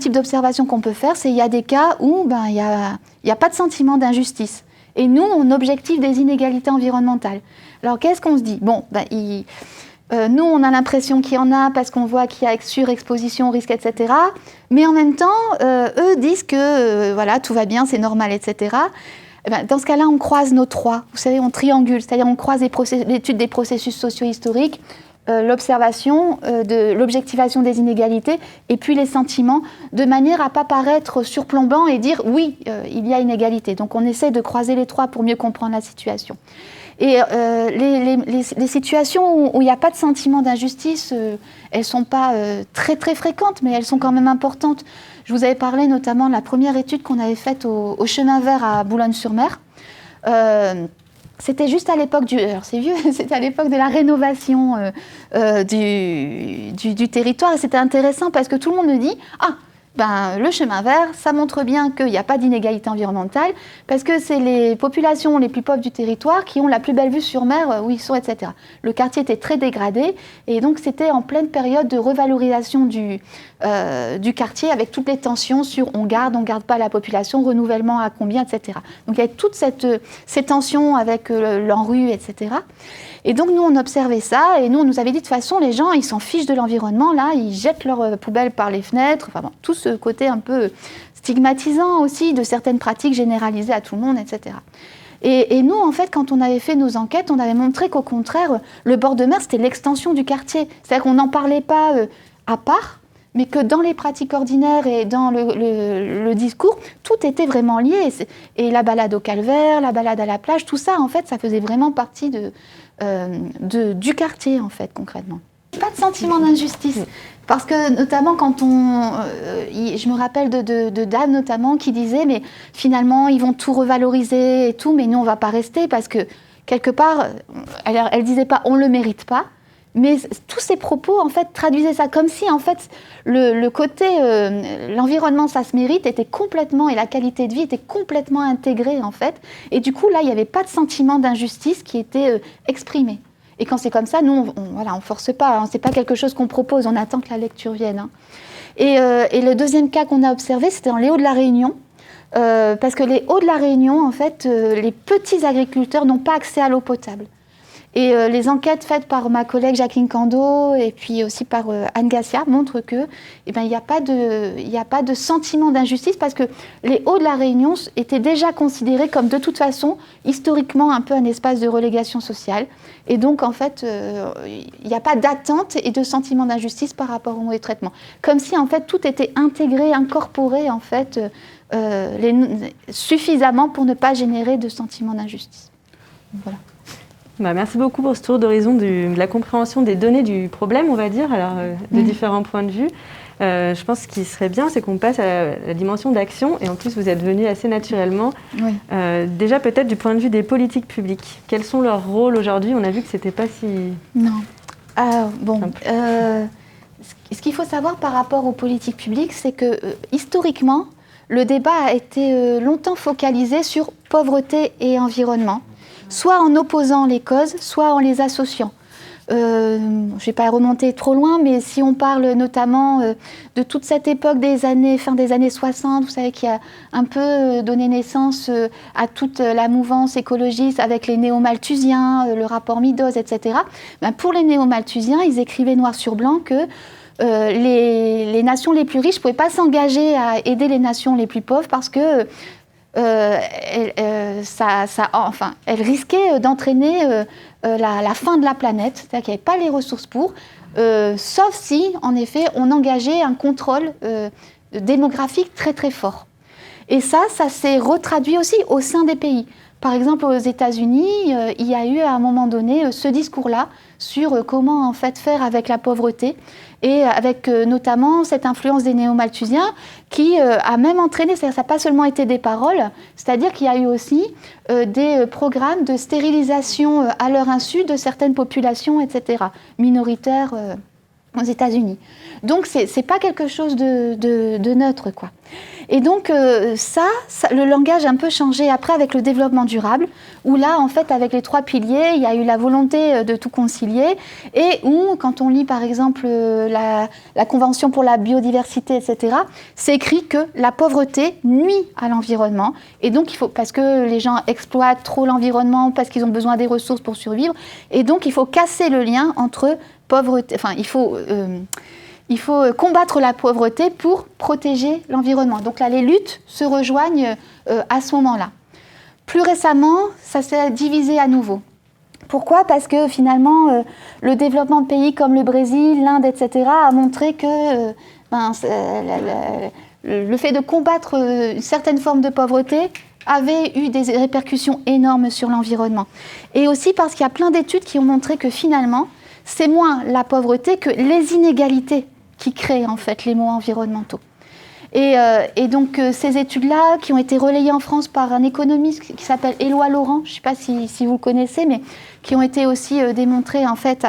type d'observation qu'on peut faire, c'est il y a des cas où il y a pas de sentiment d'injustice. Et nous, on objective des inégalités environnementales. Alors, qu'est-ce qu'on se dit ? Bon, Nous, on a l'impression qu'il y en a parce qu'on voit qu'il y a surexposition au risque, etc. Mais en même temps, eux disent que voilà, tout va bien, c'est normal, etc. Eh ben, dans ce cas-là, on croise nos trois. Vous savez, on triangule, c'est-à-dire on croise l'étude des processus socio-historiques, l'observation de l'objectivation des inégalités et puis les sentiments, de manière à ne pas paraître surplombant et dire oui, il y a inégalité. Donc on essaie de croiser les trois pour mieux comprendre la situation. Et les situations où il n'y a pas de sentiment d'injustice, elles ne sont pas très très fréquentes, mais elles sont quand même importantes. Je vous avais parlé notamment de la première étude qu'on avait faite au Chemin Vert à Boulogne-sur-Mer. C'était juste à l'époque alors c'est vieux, c'était à l'époque de la rénovation du territoire. Et c'était intéressant parce que tout le monde me dit « Ah, ben, le chemin vert, ça montre bien qu'il n'y a pas d'inégalité environnementale parce que c'est les populations les plus pauvres du territoire qui ont la plus belle vue sur mer où ils sont, etc. » Le quartier était très dégradé et donc c'était en pleine période de revalorisation du quartier avec toutes les tensions sur on garde pas la population, renouvellement à combien, etc. Donc il y avait toutes ces tensions avec l'ANRU, etc. Et donc nous on observait ça et nous on nous avait dit de toute façon les gens ils s'en fichent de l'environnement, là ils jettent leurs poubelles par les fenêtres, enfin bon, tout ce côté un peu stigmatisant aussi de certaines pratiques généralisées à tout le monde, etc. Et nous en fait quand on avait fait nos enquêtes on avait montré qu'au contraire le bord de mer c'était l'extension du quartier, c'est-à-dire qu'on n'en parlait pas à part, mais que dans les pratiques ordinaires et dans le discours, tout était vraiment lié. Et la balade au calvaire, la balade à la plage, tout ça, en fait, ça faisait vraiment partie du quartier, en fait, concrètement. Pas de sentiment d'injustice. Parce que, notamment, quand je me rappelle de dames, notamment, qui disaient, mais finalement, ils vont tout revaloriser et tout, mais nous, on ne va pas rester parce que, quelque part, elle ne disait pas, on ne le mérite pas. Mais tous ces propos, en fait, traduisaient ça comme si, en fait, le côté l'environnement, ça se mérite, était complètement, et la qualité de vie était complètement intégrée, en fait. Et du coup, là, il n'y avait pas de sentiment d'injustice qui était exprimé. Et quand c'est comme ça, nous, on force pas, hein, c'est pas quelque chose qu'on propose, on attend que la lecture vienne. Hein. Et le deuxième cas qu'on a observé, c'était dans les Hauts de la Réunion. Parce que les Hauts de la Réunion, en fait, les petits agriculteurs n'ont pas accès à l'eau potable. Et les enquêtes faites par ma collègue Jacqueline Cando et puis aussi par Anne Gassia montrent que, il n'y a pas de sentiment d'injustice parce que les Hauts de la Réunion étaient déjà considérés comme de toute façon historiquement un peu un espace de relégation sociale. Et donc en fait, il n'y a pas d'attente et de sentiment d'injustice par rapport au mauvais traitement. Comme si en fait tout était intégré, incorporé en fait suffisamment pour ne pas générer de sentiment d'injustice. Voilà. Merci beaucoup pour ce tour d'horizon de la compréhension des données du problème, on va dire, alors, de différents points de vue. Je pense qu'il serait bien, c'est qu'on passe à la dimension d'action, et en plus vous êtes venus assez naturellement. Oui. Déjà peut-être du point de vue des politiques publiques. Quels sont leurs rôles aujourd'hui ? On a vu que c'était pas si... Non. Ce qu'il faut savoir par rapport aux politiques publiques, c'est que historiquement, le débat a été longtemps focalisé sur pauvreté et environnement. Soit en opposant les causes, soit en les associant. Je ne vais pas remonter trop loin, mais si on parle notamment de toute cette époque fin des années 60, vous savez, qui a un peu donné naissance à toute la mouvance écologiste avec les néo-malthusiens, le rapport Meadows, etc. Pour les néo-malthusiens, ils écrivaient noir sur blanc que les nations les plus riches ne pouvaient pas s'engager à aider les nations les plus pauvres parce que elle risquait d'entraîner la fin de la planète, c'est-à-dire qu'il n'y avait pas les ressources pour, sauf si, en effet, on engageait un contrôle démographique très très fort. Et ça s'est retraduit aussi au sein des pays. Par exemple, aux États-Unis, il y a eu à un moment donné ce discours-là sur comment en fait faire avec la pauvreté et avec notamment cette influence des néo-malthusiens qui a même entraîné, c'est-à-dire ça n'a pas seulement été des paroles, c'est-à-dire qu'il y a eu aussi des programmes de stérilisation à leur insu de certaines populations, etc., minoritaires aux États-Unis. Donc c'est pas quelque chose de neutre, quoi. Et donc le langage a un peu changé après avec le développement durable, où là, en fait, avec les 3 piliers, il y a eu la volonté de tout concilier, et où, quand on lit par exemple la Convention pour la biodiversité, etc., c'est écrit que la pauvreté nuit à l'environnement, et donc parce que les gens exploitent trop l'environnement, parce qu'ils ont besoin des ressources pour survivre, et donc il faut casser le lien entre pauvreté, enfin il faut combattre la pauvreté pour protéger l'environnement. Donc là, les luttes se rejoignent à ce moment-là. Plus récemment, ça s'est divisé à nouveau. Pourquoi ? Parce que finalement, le développement de pays comme le Brésil, l'Inde, etc., a montré que le fait de combattre une certaine forme de pauvreté avait eu des répercussions énormes sur l'environnement. Et aussi parce qu'il y a plein d'études qui ont montré que finalement, c'est moins la pauvreté que les inégalités qui créent en fait les maux environnementaux. Et donc ces études-là, qui ont été relayées en France par un économiste qui s'appelle Éloi Laurent, je ne sais pas si vous le connaissez, mais qui ont été aussi démontrées en fait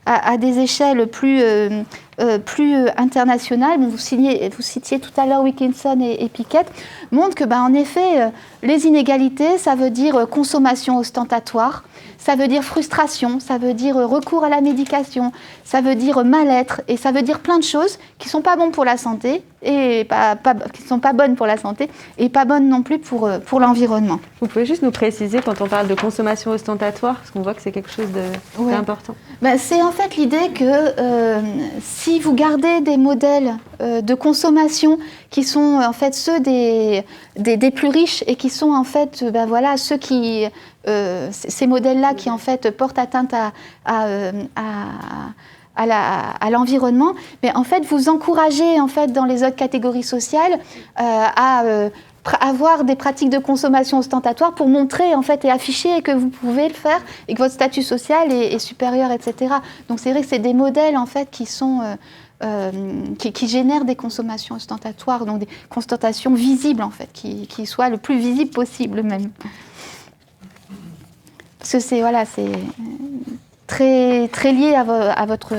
à des échelles plus internationales. Vous citiez tout à l'heure Wilkinson et Pickett, montrent que, en effet, les inégalités, ça veut dire consommation ostentatoire, ça veut dire frustration, ça veut dire recours à la médication, ça veut dire mal-être, et ça veut dire plein de choses qui ne sont pas bonnes pour la santé, et qui ne sont pas bonnes pour la santé, et pas bonnes non plus pour l'environnement. Vous pouvez juste nous préciser, quand on parle de consommation ostentatoire, parce qu'on voit que c'est quelque chose d'important. C'est en fait l'idée que si vous gardez des modèles de consommation qui sont en fait ceux des plus riches, et qui sont en fait ceux qui... ces modèles-là qui en fait portent atteinte à l'environnement, mais en fait vous encouragez en fait dans les autres catégories sociales à avoir des pratiques de consommation ostentatoire pour montrer en fait et afficher que vous pouvez le faire et que votre statut social est supérieur, etc. Donc c'est vrai que c'est des modèles en fait qui sont qui génèrent des consommations ostentatoires, donc des consommations visibles en fait, qui soient le plus visibles possible même. Parce que c'est très, très lié à votre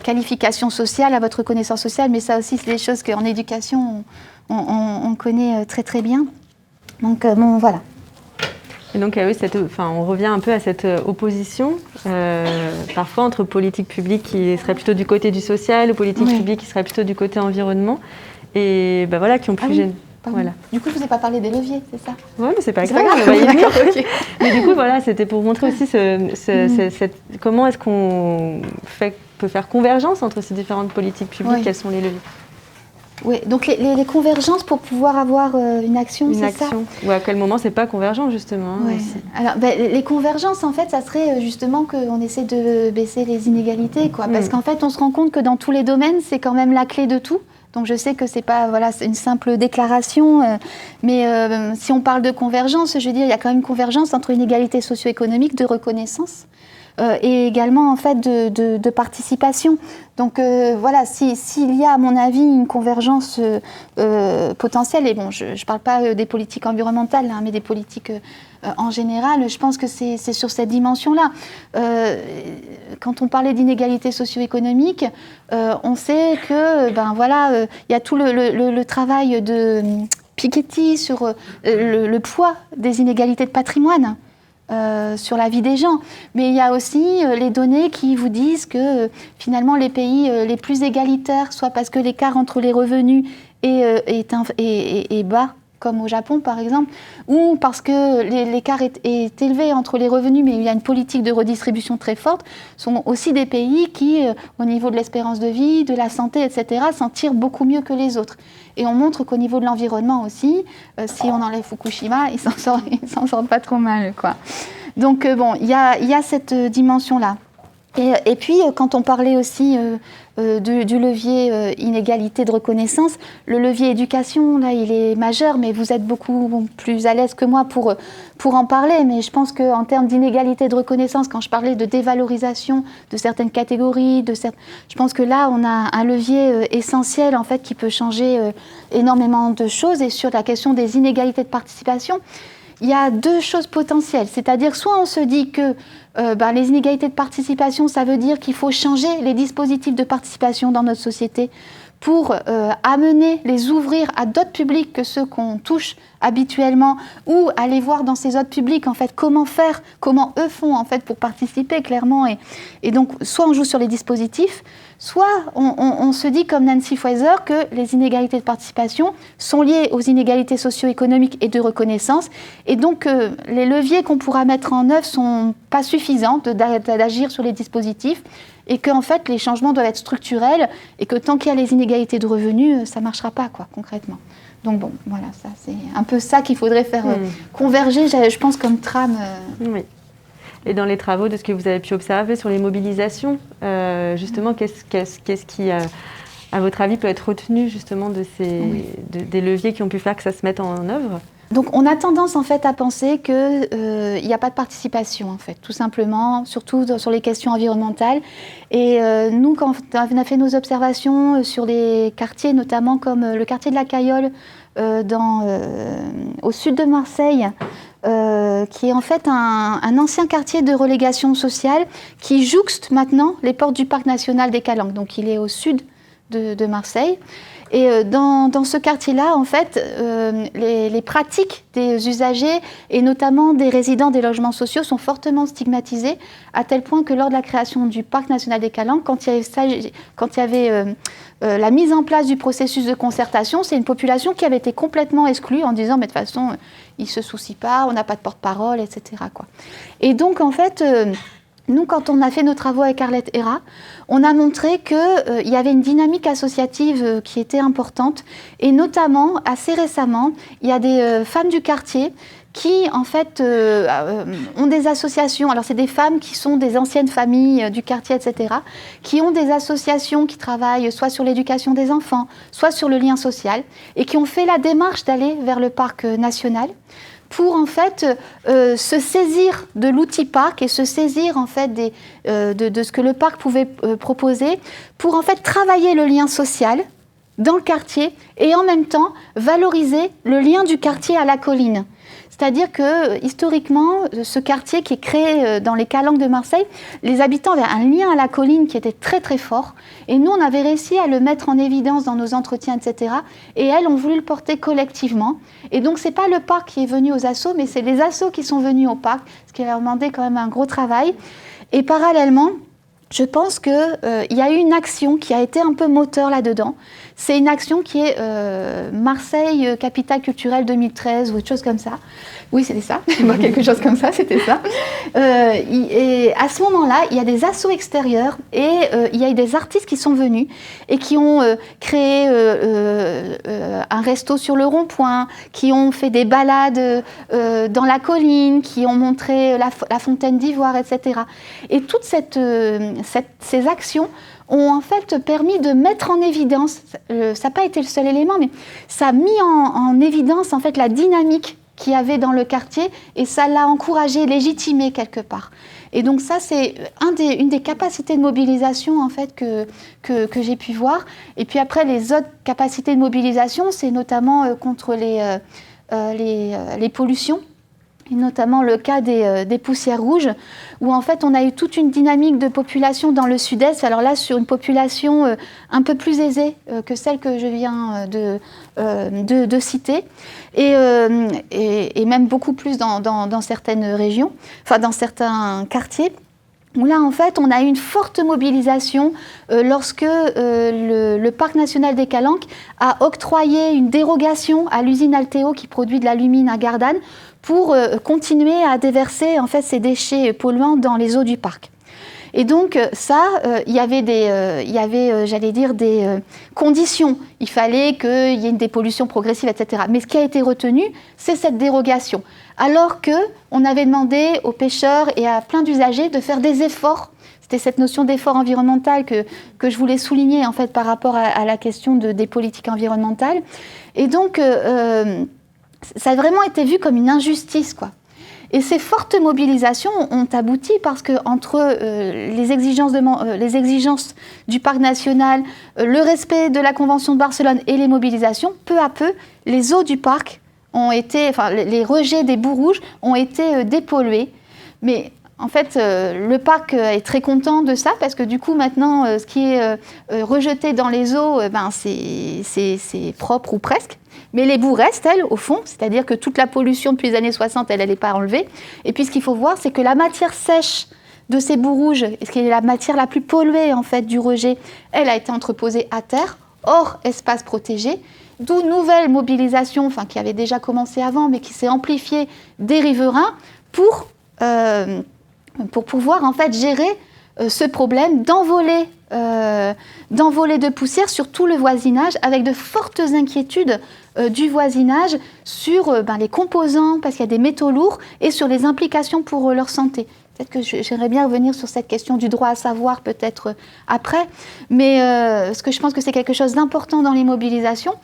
qualification sociale, à votre connaissance sociale, mais ça aussi, c'est des choses qu'en éducation, on connaît très, très bien. Donc, voilà. Et donc, oui, on revient un peu à cette opposition, parfois entre politique publique qui serait plutôt du côté du social, ou politique publique qui serait plutôt du côté environnement, et qui ont plus gêné. Voilà. Du coup, je ne vous ai pas parlé des leviers, c'est ça ? Oui, mais c'est pas grave, on va y venir. Mais du coup, c'était pour montrer aussi comment est-ce qu'on peut faire convergence entre ces différentes politiques publiques, quels sont les leviers. Oui, donc les convergences pour pouvoir avoir une action, c'est ça ? Ou à quel moment c'est pas convergent, justement. Alors, les convergences, en fait, ça serait justement qu'on essaie de baisser les inégalités, quoi. Parce qu'en fait, on se rend compte que dans tous les domaines, c'est quand même la clé de tout. Donc je sais que c'est pas c'est une simple déclaration, mais si on parle de convergence, je veux dire, il y a quand même une convergence entre une égalité socio-économique de reconnaissance et également en fait de participation. Donc s'il y a à mon avis une convergence potentielle, et bon, je parle pas des politiques environnementales, mais des politiques en général, je pense que c'est sur cette dimension-là. Quand on parlait d'inégalité socio-économique, on sait que il y a tout le travail de Piketty sur le poids des inégalités de patrimoine. Sur la vie des gens. Mais il y a aussi les données qui vous disent que finalement les pays les plus égalitaires, soit parce que l'écart entre les revenus est bas, comme au Japon par exemple, ou parce que l'écart est élevé entre les revenus, mais il y a une politique de redistribution très forte, sont aussi des pays qui, au niveau de l'espérance de vie, de la santé, etc., s'en tirent beaucoup mieux que les autres. Et on montre qu'au niveau de l'environnement aussi, si on enlève Fukushima, ils s'en sortent pas trop mal, quoi. Donc il y a cette dimension-là. Et puis, quand on parlait aussi du levier inégalité de reconnaissance, le levier éducation, là, il est majeur, mais vous êtes beaucoup plus à l'aise que moi pour en parler. Mais je pense qu'en termes d'inégalité de reconnaissance, quand je parlais de dévalorisation de certaines catégories, je pense que là, on a un levier essentiel, en fait, qui peut changer énormément de choses. Et sur la question des inégalités de participation, il y a deux choses potentielles. C'est-à-dire, soit on se dit que les inégalités de participation, ça veut dire qu'il faut changer les dispositifs de participation dans notre société pour amener, les ouvrir à d'autres publics que ceux qu'on touche habituellement, ou aller voir dans ces autres publics en fait comment faire, comment eux font en fait pour participer clairement, et donc soit on joue sur les dispositifs, soit on se dit comme Nancy Fraser que les inégalités de participation sont liées aux inégalités socio-économiques et de reconnaissance, et donc les leviers qu'on pourra mettre en œuvre sont pas suffisants d'agir sur les dispositifs, et qu'en fait les changements doivent être structurels, et que tant qu'il y a les inégalités de revenus, ça ne marchera pas quoi, concrètement. Donc bon, voilà, ça, c'est un peu ça qu'il faudrait faire converger, je pense, comme trame. Oui. Et dans les travaux, de ce que vous avez pu observer sur les mobilisations, justement, qu'est-ce qui, à votre avis, peut être retenu justement de des leviers qui ont pu faire que ça se mette en œuvre ? Donc on a tendance en fait à penser qu'il n'y a pas de participation en fait, tout simplement, surtout sur les questions environnementales. Et nous, quand on a fait nos observations sur les quartiers, notamment comme le quartier de la Cayolle au sud de Marseille, qui est en fait un ancien quartier de relégation sociale qui jouxte maintenant les portes du parc national des Calanques. Donc il est au sud de Marseille. Et dans ce quartier-là, en fait, les pratiques des usagers et notamment des résidents des logements sociaux sont fortement stigmatisées, à tel point que lors de la création du parc national des Calanques, quand il y avait la mise en place du processus de concertation, c'est une population qui avait été complètement exclue en disant « mais de toute façon, ils ne se soucient pas, on n'a pas de porte-parole, etc. » Et donc, en fait... nous, quand on a fait nos travaux avec Arlette Héra, on a montré qu'il y avait une dynamique associative qui était importante. Et notamment, assez récemment, il y a des femmes du quartier qui, en fait, ont des associations. Alors, c'est des femmes qui sont des anciennes familles du quartier, etc., qui ont des associations qui travaillent soit sur l'éducation des enfants, soit sur le lien social, et qui ont fait la démarche d'aller vers le parc national pour en fait se saisir de l'outil parc et se saisir en fait de ce que le parc pouvait proposer pour en fait travailler le lien social dans le quartier et en même temps valoriser le lien du quartier à la colline. C'est-à-dire que, historiquement, ce quartier qui est créé dans les Calanques de Marseille, les habitants avaient un lien à la colline qui était très très fort. Et nous, on avait réussi à le mettre en évidence dans nos entretiens, etc. Et elles ont voulu le porter collectivement. Et donc, ce n'est pas le parc qui est venu aux assos, mais c'est les assos qui sont venus au parc, ce qui leur demandé quand même un gros travail. Et parallèlement, je pense qu'il y a eu une action qui a été un peu moteur là-dedans. C'est une action qui est Marseille Capitale Culturelle 2013 ou autre chose comme ça. Oui, c'était ça. Quelque chose comme ça, c'était ça. Et à ce moment-là, il y a des assos extérieurs et il y a eu des artistes qui sont venus et qui ont créé un resto sur le rond-point, qui ont fait des balades dans la colline, qui ont montré la fontaine d'ivoire, etc. Et toutes ces actions ont en fait permis de mettre en évidence, ça n'a pas été le seul élément, mais ça a mis en évidence en fait la dynamique qu'il y avait dans le quartier et ça l'a encouragé, légitimé quelque part. Et donc ça, c'est une des capacités de mobilisation en fait que j'ai pu voir. Et puis après, les autres capacités de mobilisation, c'est notamment contre les pollutions. Et notamment le cas des poussières rouges, où en fait on a eu toute une dynamique de population dans le sud-est, alors là sur une population un peu plus aisée que celle que je viens de citer, et même beaucoup plus dans certaines régions, enfin dans certains quartiers, où là en fait on a eu une forte mobilisation lorsque le parc national des Calanques a octroyé une dérogation à l'usine Alteo qui produit de l'alumine à Gardanne, pour continuer à déverser en fait ces déchets polluants dans les eaux du parc. Et donc ça, il y avait j'allais dire, des conditions. Il fallait qu'il y ait une dépollution progressive, etc. Mais ce qui a été retenu, c'est cette dérogation. Alors qu'on avait demandé aux pêcheurs et à plein d'usagers de faire des efforts. C'était cette notion d'effort environnemental que je voulais souligner en fait par rapport à la question des politiques environnementales. Et donc ça a vraiment été vu comme une injustice, quoi. Et ces fortes mobilisations ont abouti parce que entre les exigences du parc national, le respect de la Convention de Barcelone et les mobilisations, peu à peu, les eaux du parc ont été, enfin les rejets des boues rouges ont été dépollués. Mais En fait, le parc est très content de ça parce que du coup, maintenant, ce qui est rejeté dans les eaux, c'est propre ou presque. Mais les boues restent, elles, au fond, c'est-à-dire que toute la pollution depuis les années 60, elle n'est pas enlevée. Et puis, ce qu'il faut voir, c'est que la matière sèche de ces boues rouges, ce qui est la matière la plus polluée, en fait, du rejet, elle a été entreposée à terre, hors espace protégé. D'où nouvelle mobilisation, enfin, qui avait déjà commencé avant, mais qui s'est amplifiée des riverains pour pouvoir en fait gérer ce problème d'envolée de poussière sur tout le voisinage, avec de fortes inquiétudes du voisinage sur les composants, parce qu'il y a des métaux lourds, et sur les implications pour leur santé. Peut-être que j'aimerais bien revenir sur cette question du droit à savoir peut-être après, mais parce que je pense que c'est quelque chose d'important dans les mobilisations.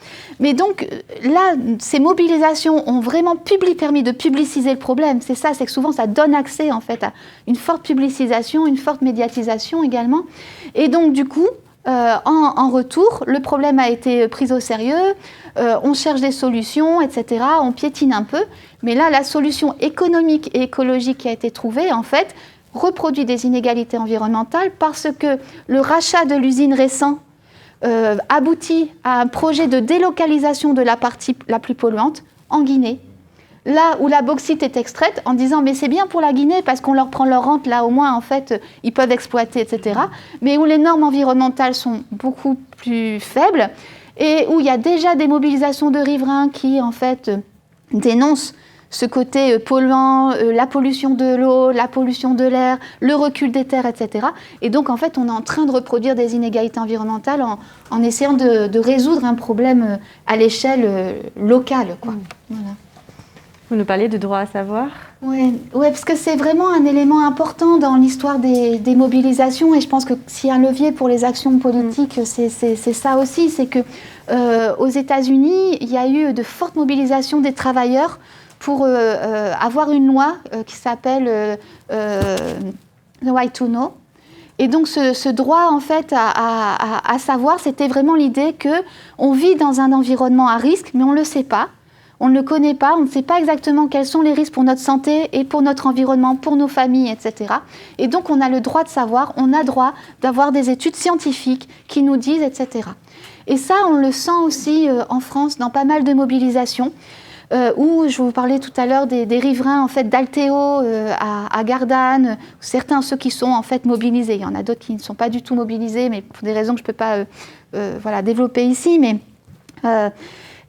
Mais donc là, ces mobilisations ont vraiment permis de publiciser le problème. C'est ça, c'est que souvent ça donne accès en fait à une forte publicisation, une forte médiatisation également. Et donc du coup, en retour, le problème a été pris au sérieux, on cherche des solutions, etc., on piétine un peu, mais là, la solution économique et écologique qui a été trouvée, en fait, reproduit des inégalités environnementales parce que le rachat de l'usine récent aboutit à un projet de délocalisation de la partie la plus polluante en Guinée, là où la bauxite est extraite, en disant mais c'est bien pour la Guinée parce qu'on leur prend leur rente, là au moins en fait ils peuvent exploiter, etc. Mais où les normes environnementales sont beaucoup plus faibles et où il y a déjà des mobilisations de riverains qui en fait dénoncent ce côté polluant, la pollution de l'eau, la pollution de l'air, le recul des terres, etc. Et donc en fait on est en train de reproduire des inégalités environnementales en essayant de résoudre un problème à l'échelle locale, quoi. Voilà. Vous nous parliez de droit à savoir ? Oui, parce que c'est vraiment un élément important dans l'histoire des mobilisations et je pense que s'il y a un levier pour les actions politiques, c'est ça aussi, c'est que aux États-Unis, il y a eu de fortes mobilisations des travailleurs pour avoir une loi qui s'appelle The Right to Know. Et donc ce droit en fait à savoir, c'était vraiment l'idée qu'on vit dans un environnement à risque, mais on ne le sait pas. On ne le connaît pas, on ne sait pas exactement quels sont les risques pour notre santé et pour notre environnement, pour nos familles, etc. Et donc on a le droit de savoir, on a droit d'avoir des études scientifiques qui nous disent, etc. Et ça, on le sent aussi en France dans pas mal de mobilisations, où je vous parlais tout à l'heure des riverains en fait, d'Altéo à Gardanne, certains ceux qui sont en fait mobilisés. Il y en a d'autres qui ne sont pas du tout mobilisés, mais pour des raisons que je ne peux pas développer ici. Mais,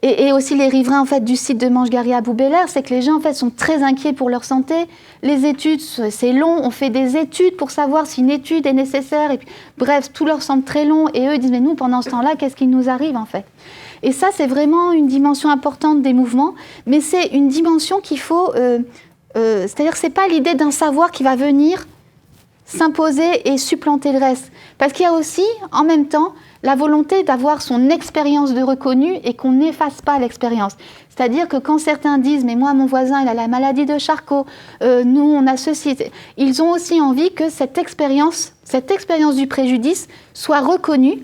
et aussi les riverains en fait, du site de Manche-Gary à Boubelair, c'est que les gens en fait, sont très inquiets pour leur santé. Les études, c'est long, on fait des études pour savoir si une étude est nécessaire. Et puis, bref, tout leur semble très long. Et eux disent, mais nous, pendant ce temps-là, qu'est-ce qui nous arrive en fait ? Et ça, c'est vraiment une dimension importante des mouvements, mais c'est une dimension qu'il faut... c'est-à-dire que ce n'est pas l'idée d'un savoir qui va venir s'imposer et supplanter le reste. Parce qu'il y a aussi, en même temps, la volonté d'avoir son expérience de reconnu et qu'on n'efface pas l'expérience. C'est-à-dire que quand certains disent « mais moi, mon voisin, il a la maladie de Charcot, nous, on a ceci », ils ont aussi envie que cette expérience du préjudice soit reconnue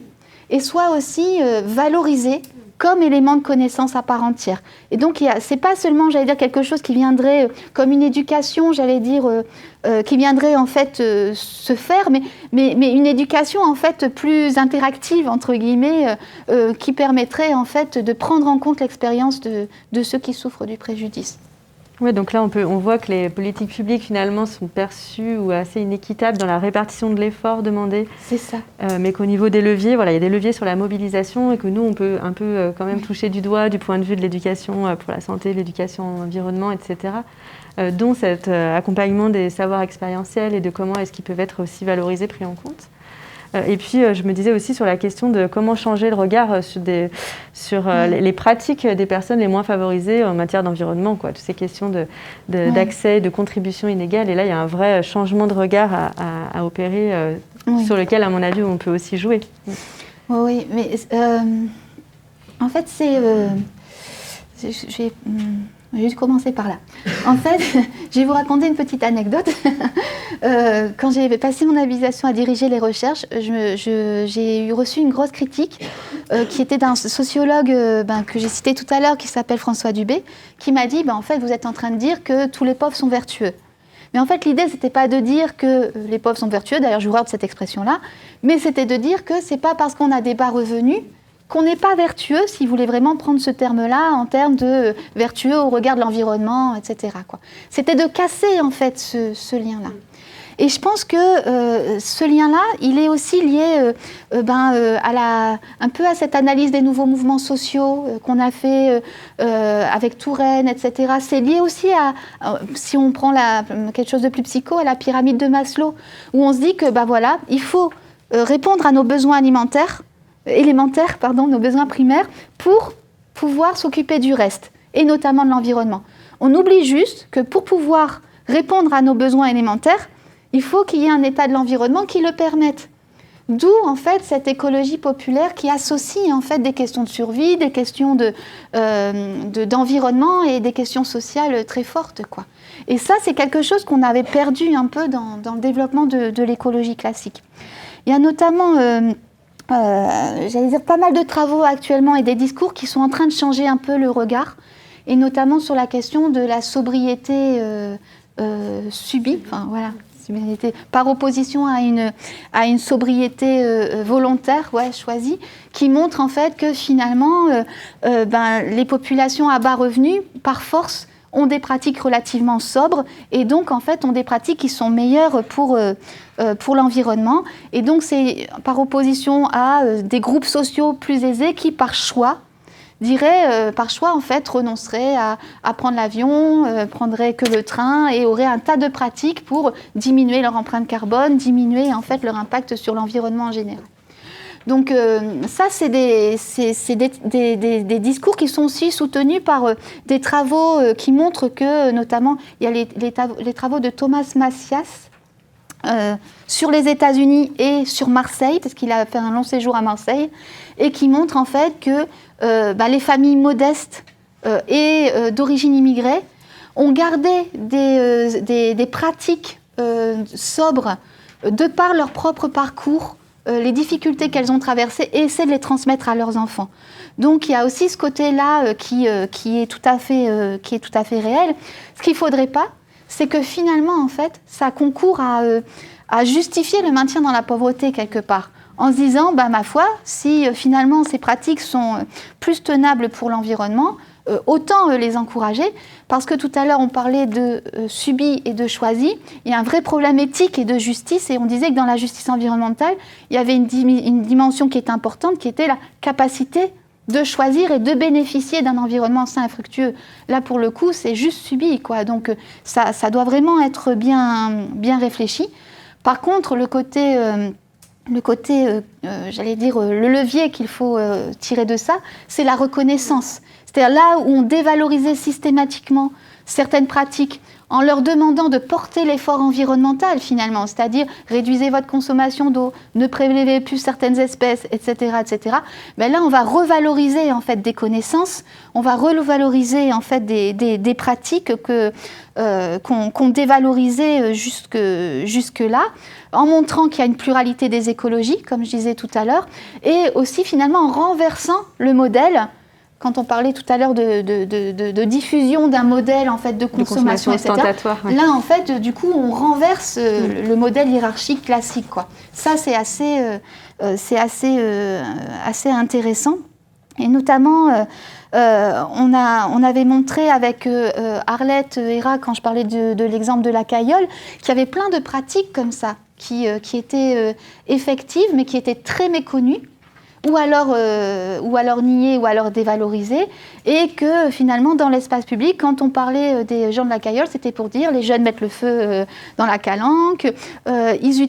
et soit aussi valorisée comme élément de connaissance à part entière. Et donc, c'est pas seulement, j'allais dire, quelque chose qui viendrait comme une éducation, j'allais dire, qui viendrait en fait se faire, mais une éducation en fait plus interactive, entre guillemets, qui permettrait en fait de prendre en compte l'expérience de ceux qui souffrent du préjudice. Oui, donc là, on voit que les politiques publiques, finalement, sont perçues ou assez inéquitables dans la répartition de l'effort demandé. C'est ça. Mais qu'au niveau des leviers, voilà, il y a des leviers sur la mobilisation et que nous, on peut un peu quand même toucher du doigt du point de vue de l'éducation pour la santé, l'éducation environnement, etc., dont cet accompagnement des savoirs expérientiels et de comment est-ce qu'ils peuvent être aussi valorisés, pris en compte. Et puis, je me disais aussi sur la question de comment changer le regard sur les pratiques des personnes les moins favorisées en matière d'environnement, quoi. Toutes ces questions d'accès, de contribution inégale. Et là, il y a un vrai changement de regard à opérer sur lequel, à mon avis, on peut aussi jouer. Oui, mais en fait, je vais commencer par là. En fait, je vais vous raconter une petite anecdote. Quand j'ai passé mon habilitation à diriger les recherches, j'ai reçu une grosse critique qui était d'un sociologue que j'ai cité tout à l'heure, qui s'appelle François Dubé, qui m'a dit en fait, vous êtes en train de dire que tous les pauvres sont vertueux. Mais en fait, l'idée, c'était pas de dire que les pauvres sont vertueux, d'ailleurs, je vous rappelle cette expression-là, mais c'était de dire que c'est pas parce qu'on a des bas revenus qu'on n'est pas vertueux, si vous voulez vraiment prendre ce terme-là en termes de vertueux au regard de l'environnement, etc., quoi. C'était de casser, en fait, ce lien-là. Et je pense que ce lien-là, il est aussi lié un peu à cette analyse des nouveaux mouvements sociaux qu'on a fait avec Touraine, etc. C'est lié aussi à, si on prend quelque chose de plus psycho, à la pyramide de Maslow, où on se dit que il faut répondre à nos besoins élémentaires, nos besoins primaires, pour pouvoir s'occuper du reste, et notamment de l'environnement. On oublie juste que pour pouvoir répondre à nos besoins élémentaires, il faut qu'il y ait un état de l'environnement qui le permette. D'où, en fait, cette écologie populaire qui associe, en fait, des questions de survie, des questions d'environnement et des questions sociales très fortes, quoi. Et ça, c'est quelque chose qu'on avait perdu un peu dans le développement de l'écologie classique. Il y a notamment, pas mal de travaux actuellement et des discours qui sont en train de changer un peu le regard, et notamment sur la question de la sobriété subie, par opposition à une sobriété volontaire, choisie, qui montre en fait que finalement les populations à bas revenus, par force, ont des pratiques relativement sobres et donc en fait ont des pratiques qui sont meilleures pour l'environnement. Et donc c'est par opposition à des groupes sociaux plus aisés qui par choix en fait, renonceraient à prendre l'avion, prendraient que le train et auraient un tas de pratiques pour diminuer leur empreinte carbone, diminuer en fait leur impact sur l'environnement en général. Donc ça, c'est des discours qui sont aussi soutenus par des travaux qui montrent que, notamment, il y a les travaux de Thomas Macias sur les États-Unis et sur Marseille, parce qu'il a fait un long séjour à Marseille, et qui montrent en fait que les familles modestes et d'origine immigrée ont gardé des pratiques sobres de par leur propre parcours, les difficultés qu'elles ont traversées et essaient de les transmettre à leurs enfants. Donc il y a aussi ce côté-là qui est tout à fait réel. Ce qu'il ne faudrait pas, c'est que finalement, en fait, ça concourt à justifier le maintien dans la pauvreté quelque part. En se disant, ma foi, si finalement ces pratiques sont plus tenables pour l'environnement, autant les encourager, parce que tout à l'heure on parlait de subi et de choisi, il y a un vrai problème éthique et de justice, et on disait que dans la justice environnementale, il y avait une dimension qui est importante, qui était la capacité de choisir et de bénéficier d'un environnement sain et fructueux. Là, pour le coup, c'est juste subi, quoi. Donc ça doit vraiment être bien réfléchi. Par contre, le côté le levier qu'il faut tirer de ça, c'est la reconnaissance. C'est-à-dire là où on dévalorisait systématiquement certaines pratiques en leur demandant de porter l'effort environnemental finalement, c'est-à-dire réduisez votre consommation d'eau, ne prélevez plus certaines espèces, etc., etc. Ben là, on va revaloriser en fait des connaissances, on va revaloriser en fait des pratiques qu'on dévalorisait jusque-là, en montrant qu'il y a une pluralité des écologies, comme je disais tout à l'heure, et aussi finalement en renversant le modèle. Quand on parlait tout à l'heure de diffusion d'un modèle en fait de consommation, etc. Ouais. Là, en fait, du coup, on renverse le modèle hiérarchique classique, quoi. Ça, c'est assez intéressant. Et notamment, on avait montré avec Arlette Héra, quand je parlais de l'exemple de la Caillole, qu'il y avait plein de pratiques comme ça qui étaient effectives, mais qui étaient très méconnues. Ou alors nier, ou alors dévaloriser, et que finalement dans l'espace public, quand on parlait des gens de la Caillole, c'était pour dire les jeunes mettent le feu dans la calanque, ils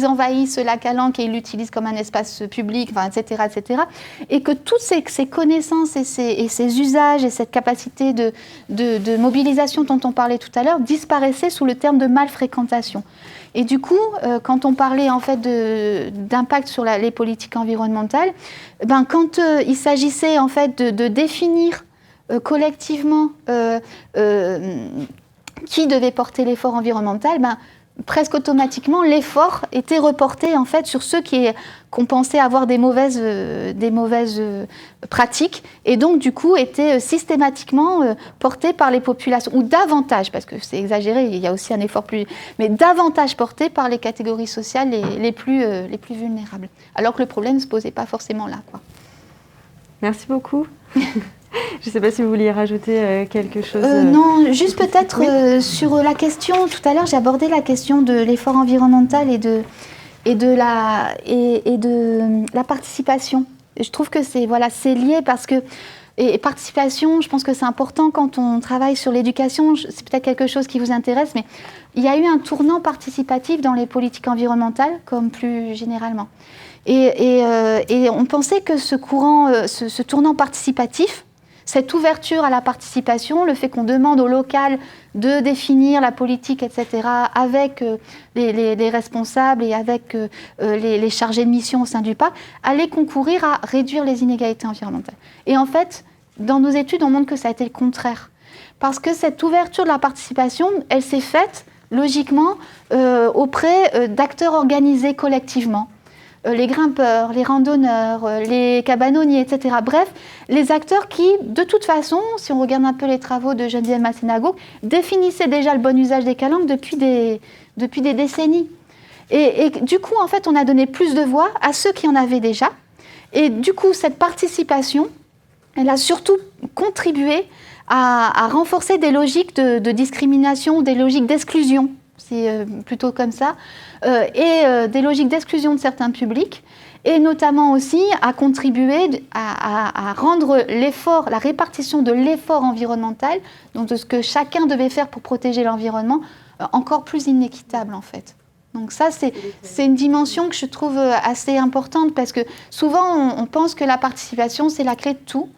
envahissent la calanque et ils l'utilisent comme un espace public, etc., etc. Et que toutes ces connaissances et ces usages et cette capacité de mobilisation dont on parlait tout à l'heure disparaissaient sous le terme de mal-fréquentation. Et du coup, quand on parlait en fait d'impact sur les politiques environnementales, quand il s'agissait en fait de définir collectivement qui devait porter l'effort environnemental, presque automatiquement, l'effort était reporté en fait sur ceux qu'on pensait avoir des mauvaises pratiques et donc du coup étaient systématiquement portés par les populations, ou davantage, parce que c'est exagéré, il y a aussi un effort plus, mais davantage portés par les catégories sociales les plus vulnérables. Alors que le problème ne se posait pas forcément là, quoi. Merci beaucoup. Je ne sais pas si vous vouliez rajouter quelque chose. Non, juste peut-être sur la question, tout à l'heure j'ai abordé la question de l'effort environnemental et de la participation. Et je trouve que c'est lié parce que, et participation, je pense que c'est important quand on travaille sur l'éducation, c'est peut-être quelque chose qui vous intéresse, mais il y a eu un tournant participatif dans les politiques environnementales, comme plus généralement. Et on pensait que ce tournant participatif, cette ouverture à la participation, le fait qu'on demande au local de définir la politique, etc., avec les responsables et avec les chargés de mission au sein du parc, allait concourir à réduire les inégalités environnementales. Et en fait, dans nos études, on montre que ça a été le contraire. Parce que cette ouverture de la participation, elle s'est faite logiquement auprès d'acteurs organisés collectivement. Les grimpeurs, les randonneurs, les cabanonniers, etc. Bref, les acteurs qui, de toute façon, si on regarde un peu les travaux de Geneviève Massénago, définissaient déjà le bon usage des calanques depuis des décennies. Et du coup, en fait, on a donné plus de voix à ceux qui en avaient déjà. Et du coup, cette participation, elle a surtout contribué à renforcer des logiques de discrimination, des logiques d'exclusion. C'est plutôt comme ça, et des logiques d'exclusion de certains publics, et notamment aussi à contribuer à rendre l'effort, la répartition de l'effort environnemental, donc de ce que chacun devait faire pour protéger l'environnement, encore plus inéquitable en fait. Donc ça, c'est une dimension que je trouve assez importante, parce que souvent on pense que la participation c'est la clé de tout,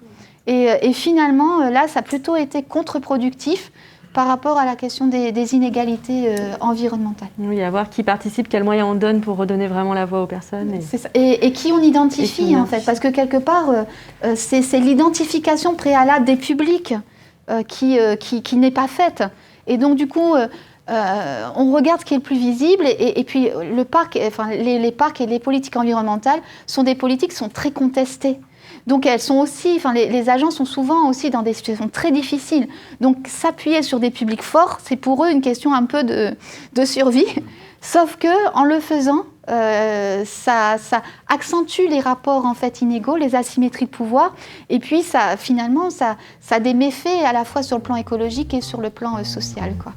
et finalement là ça a plutôt été contre-productif par rapport à la question des inégalités environnementales. Oui, à voir qui participe, quels moyens on donne pour redonner vraiment la voix aux personnes. C'est ça. Et qui on identifie, en fait, parce que quelque part, c'est l'identification préalable des publics qui n'est pas faite. Et donc, du coup, on regarde ce qui est le plus visible, et puis les parcs et les politiques environnementales sont des politiques qui sont très contestées. Donc elles sont aussi, les agents sont souvent aussi dans des situations très difficiles. Donc s'appuyer sur des publics forts, c'est pour eux une question un peu de survie. Sauf que en le faisant, ça accentue les rapports en fait inégaux, les asymétries de pouvoir. Et puis finalement, ça a des méfaits à la fois sur le plan écologique et sur le plan social, quoi.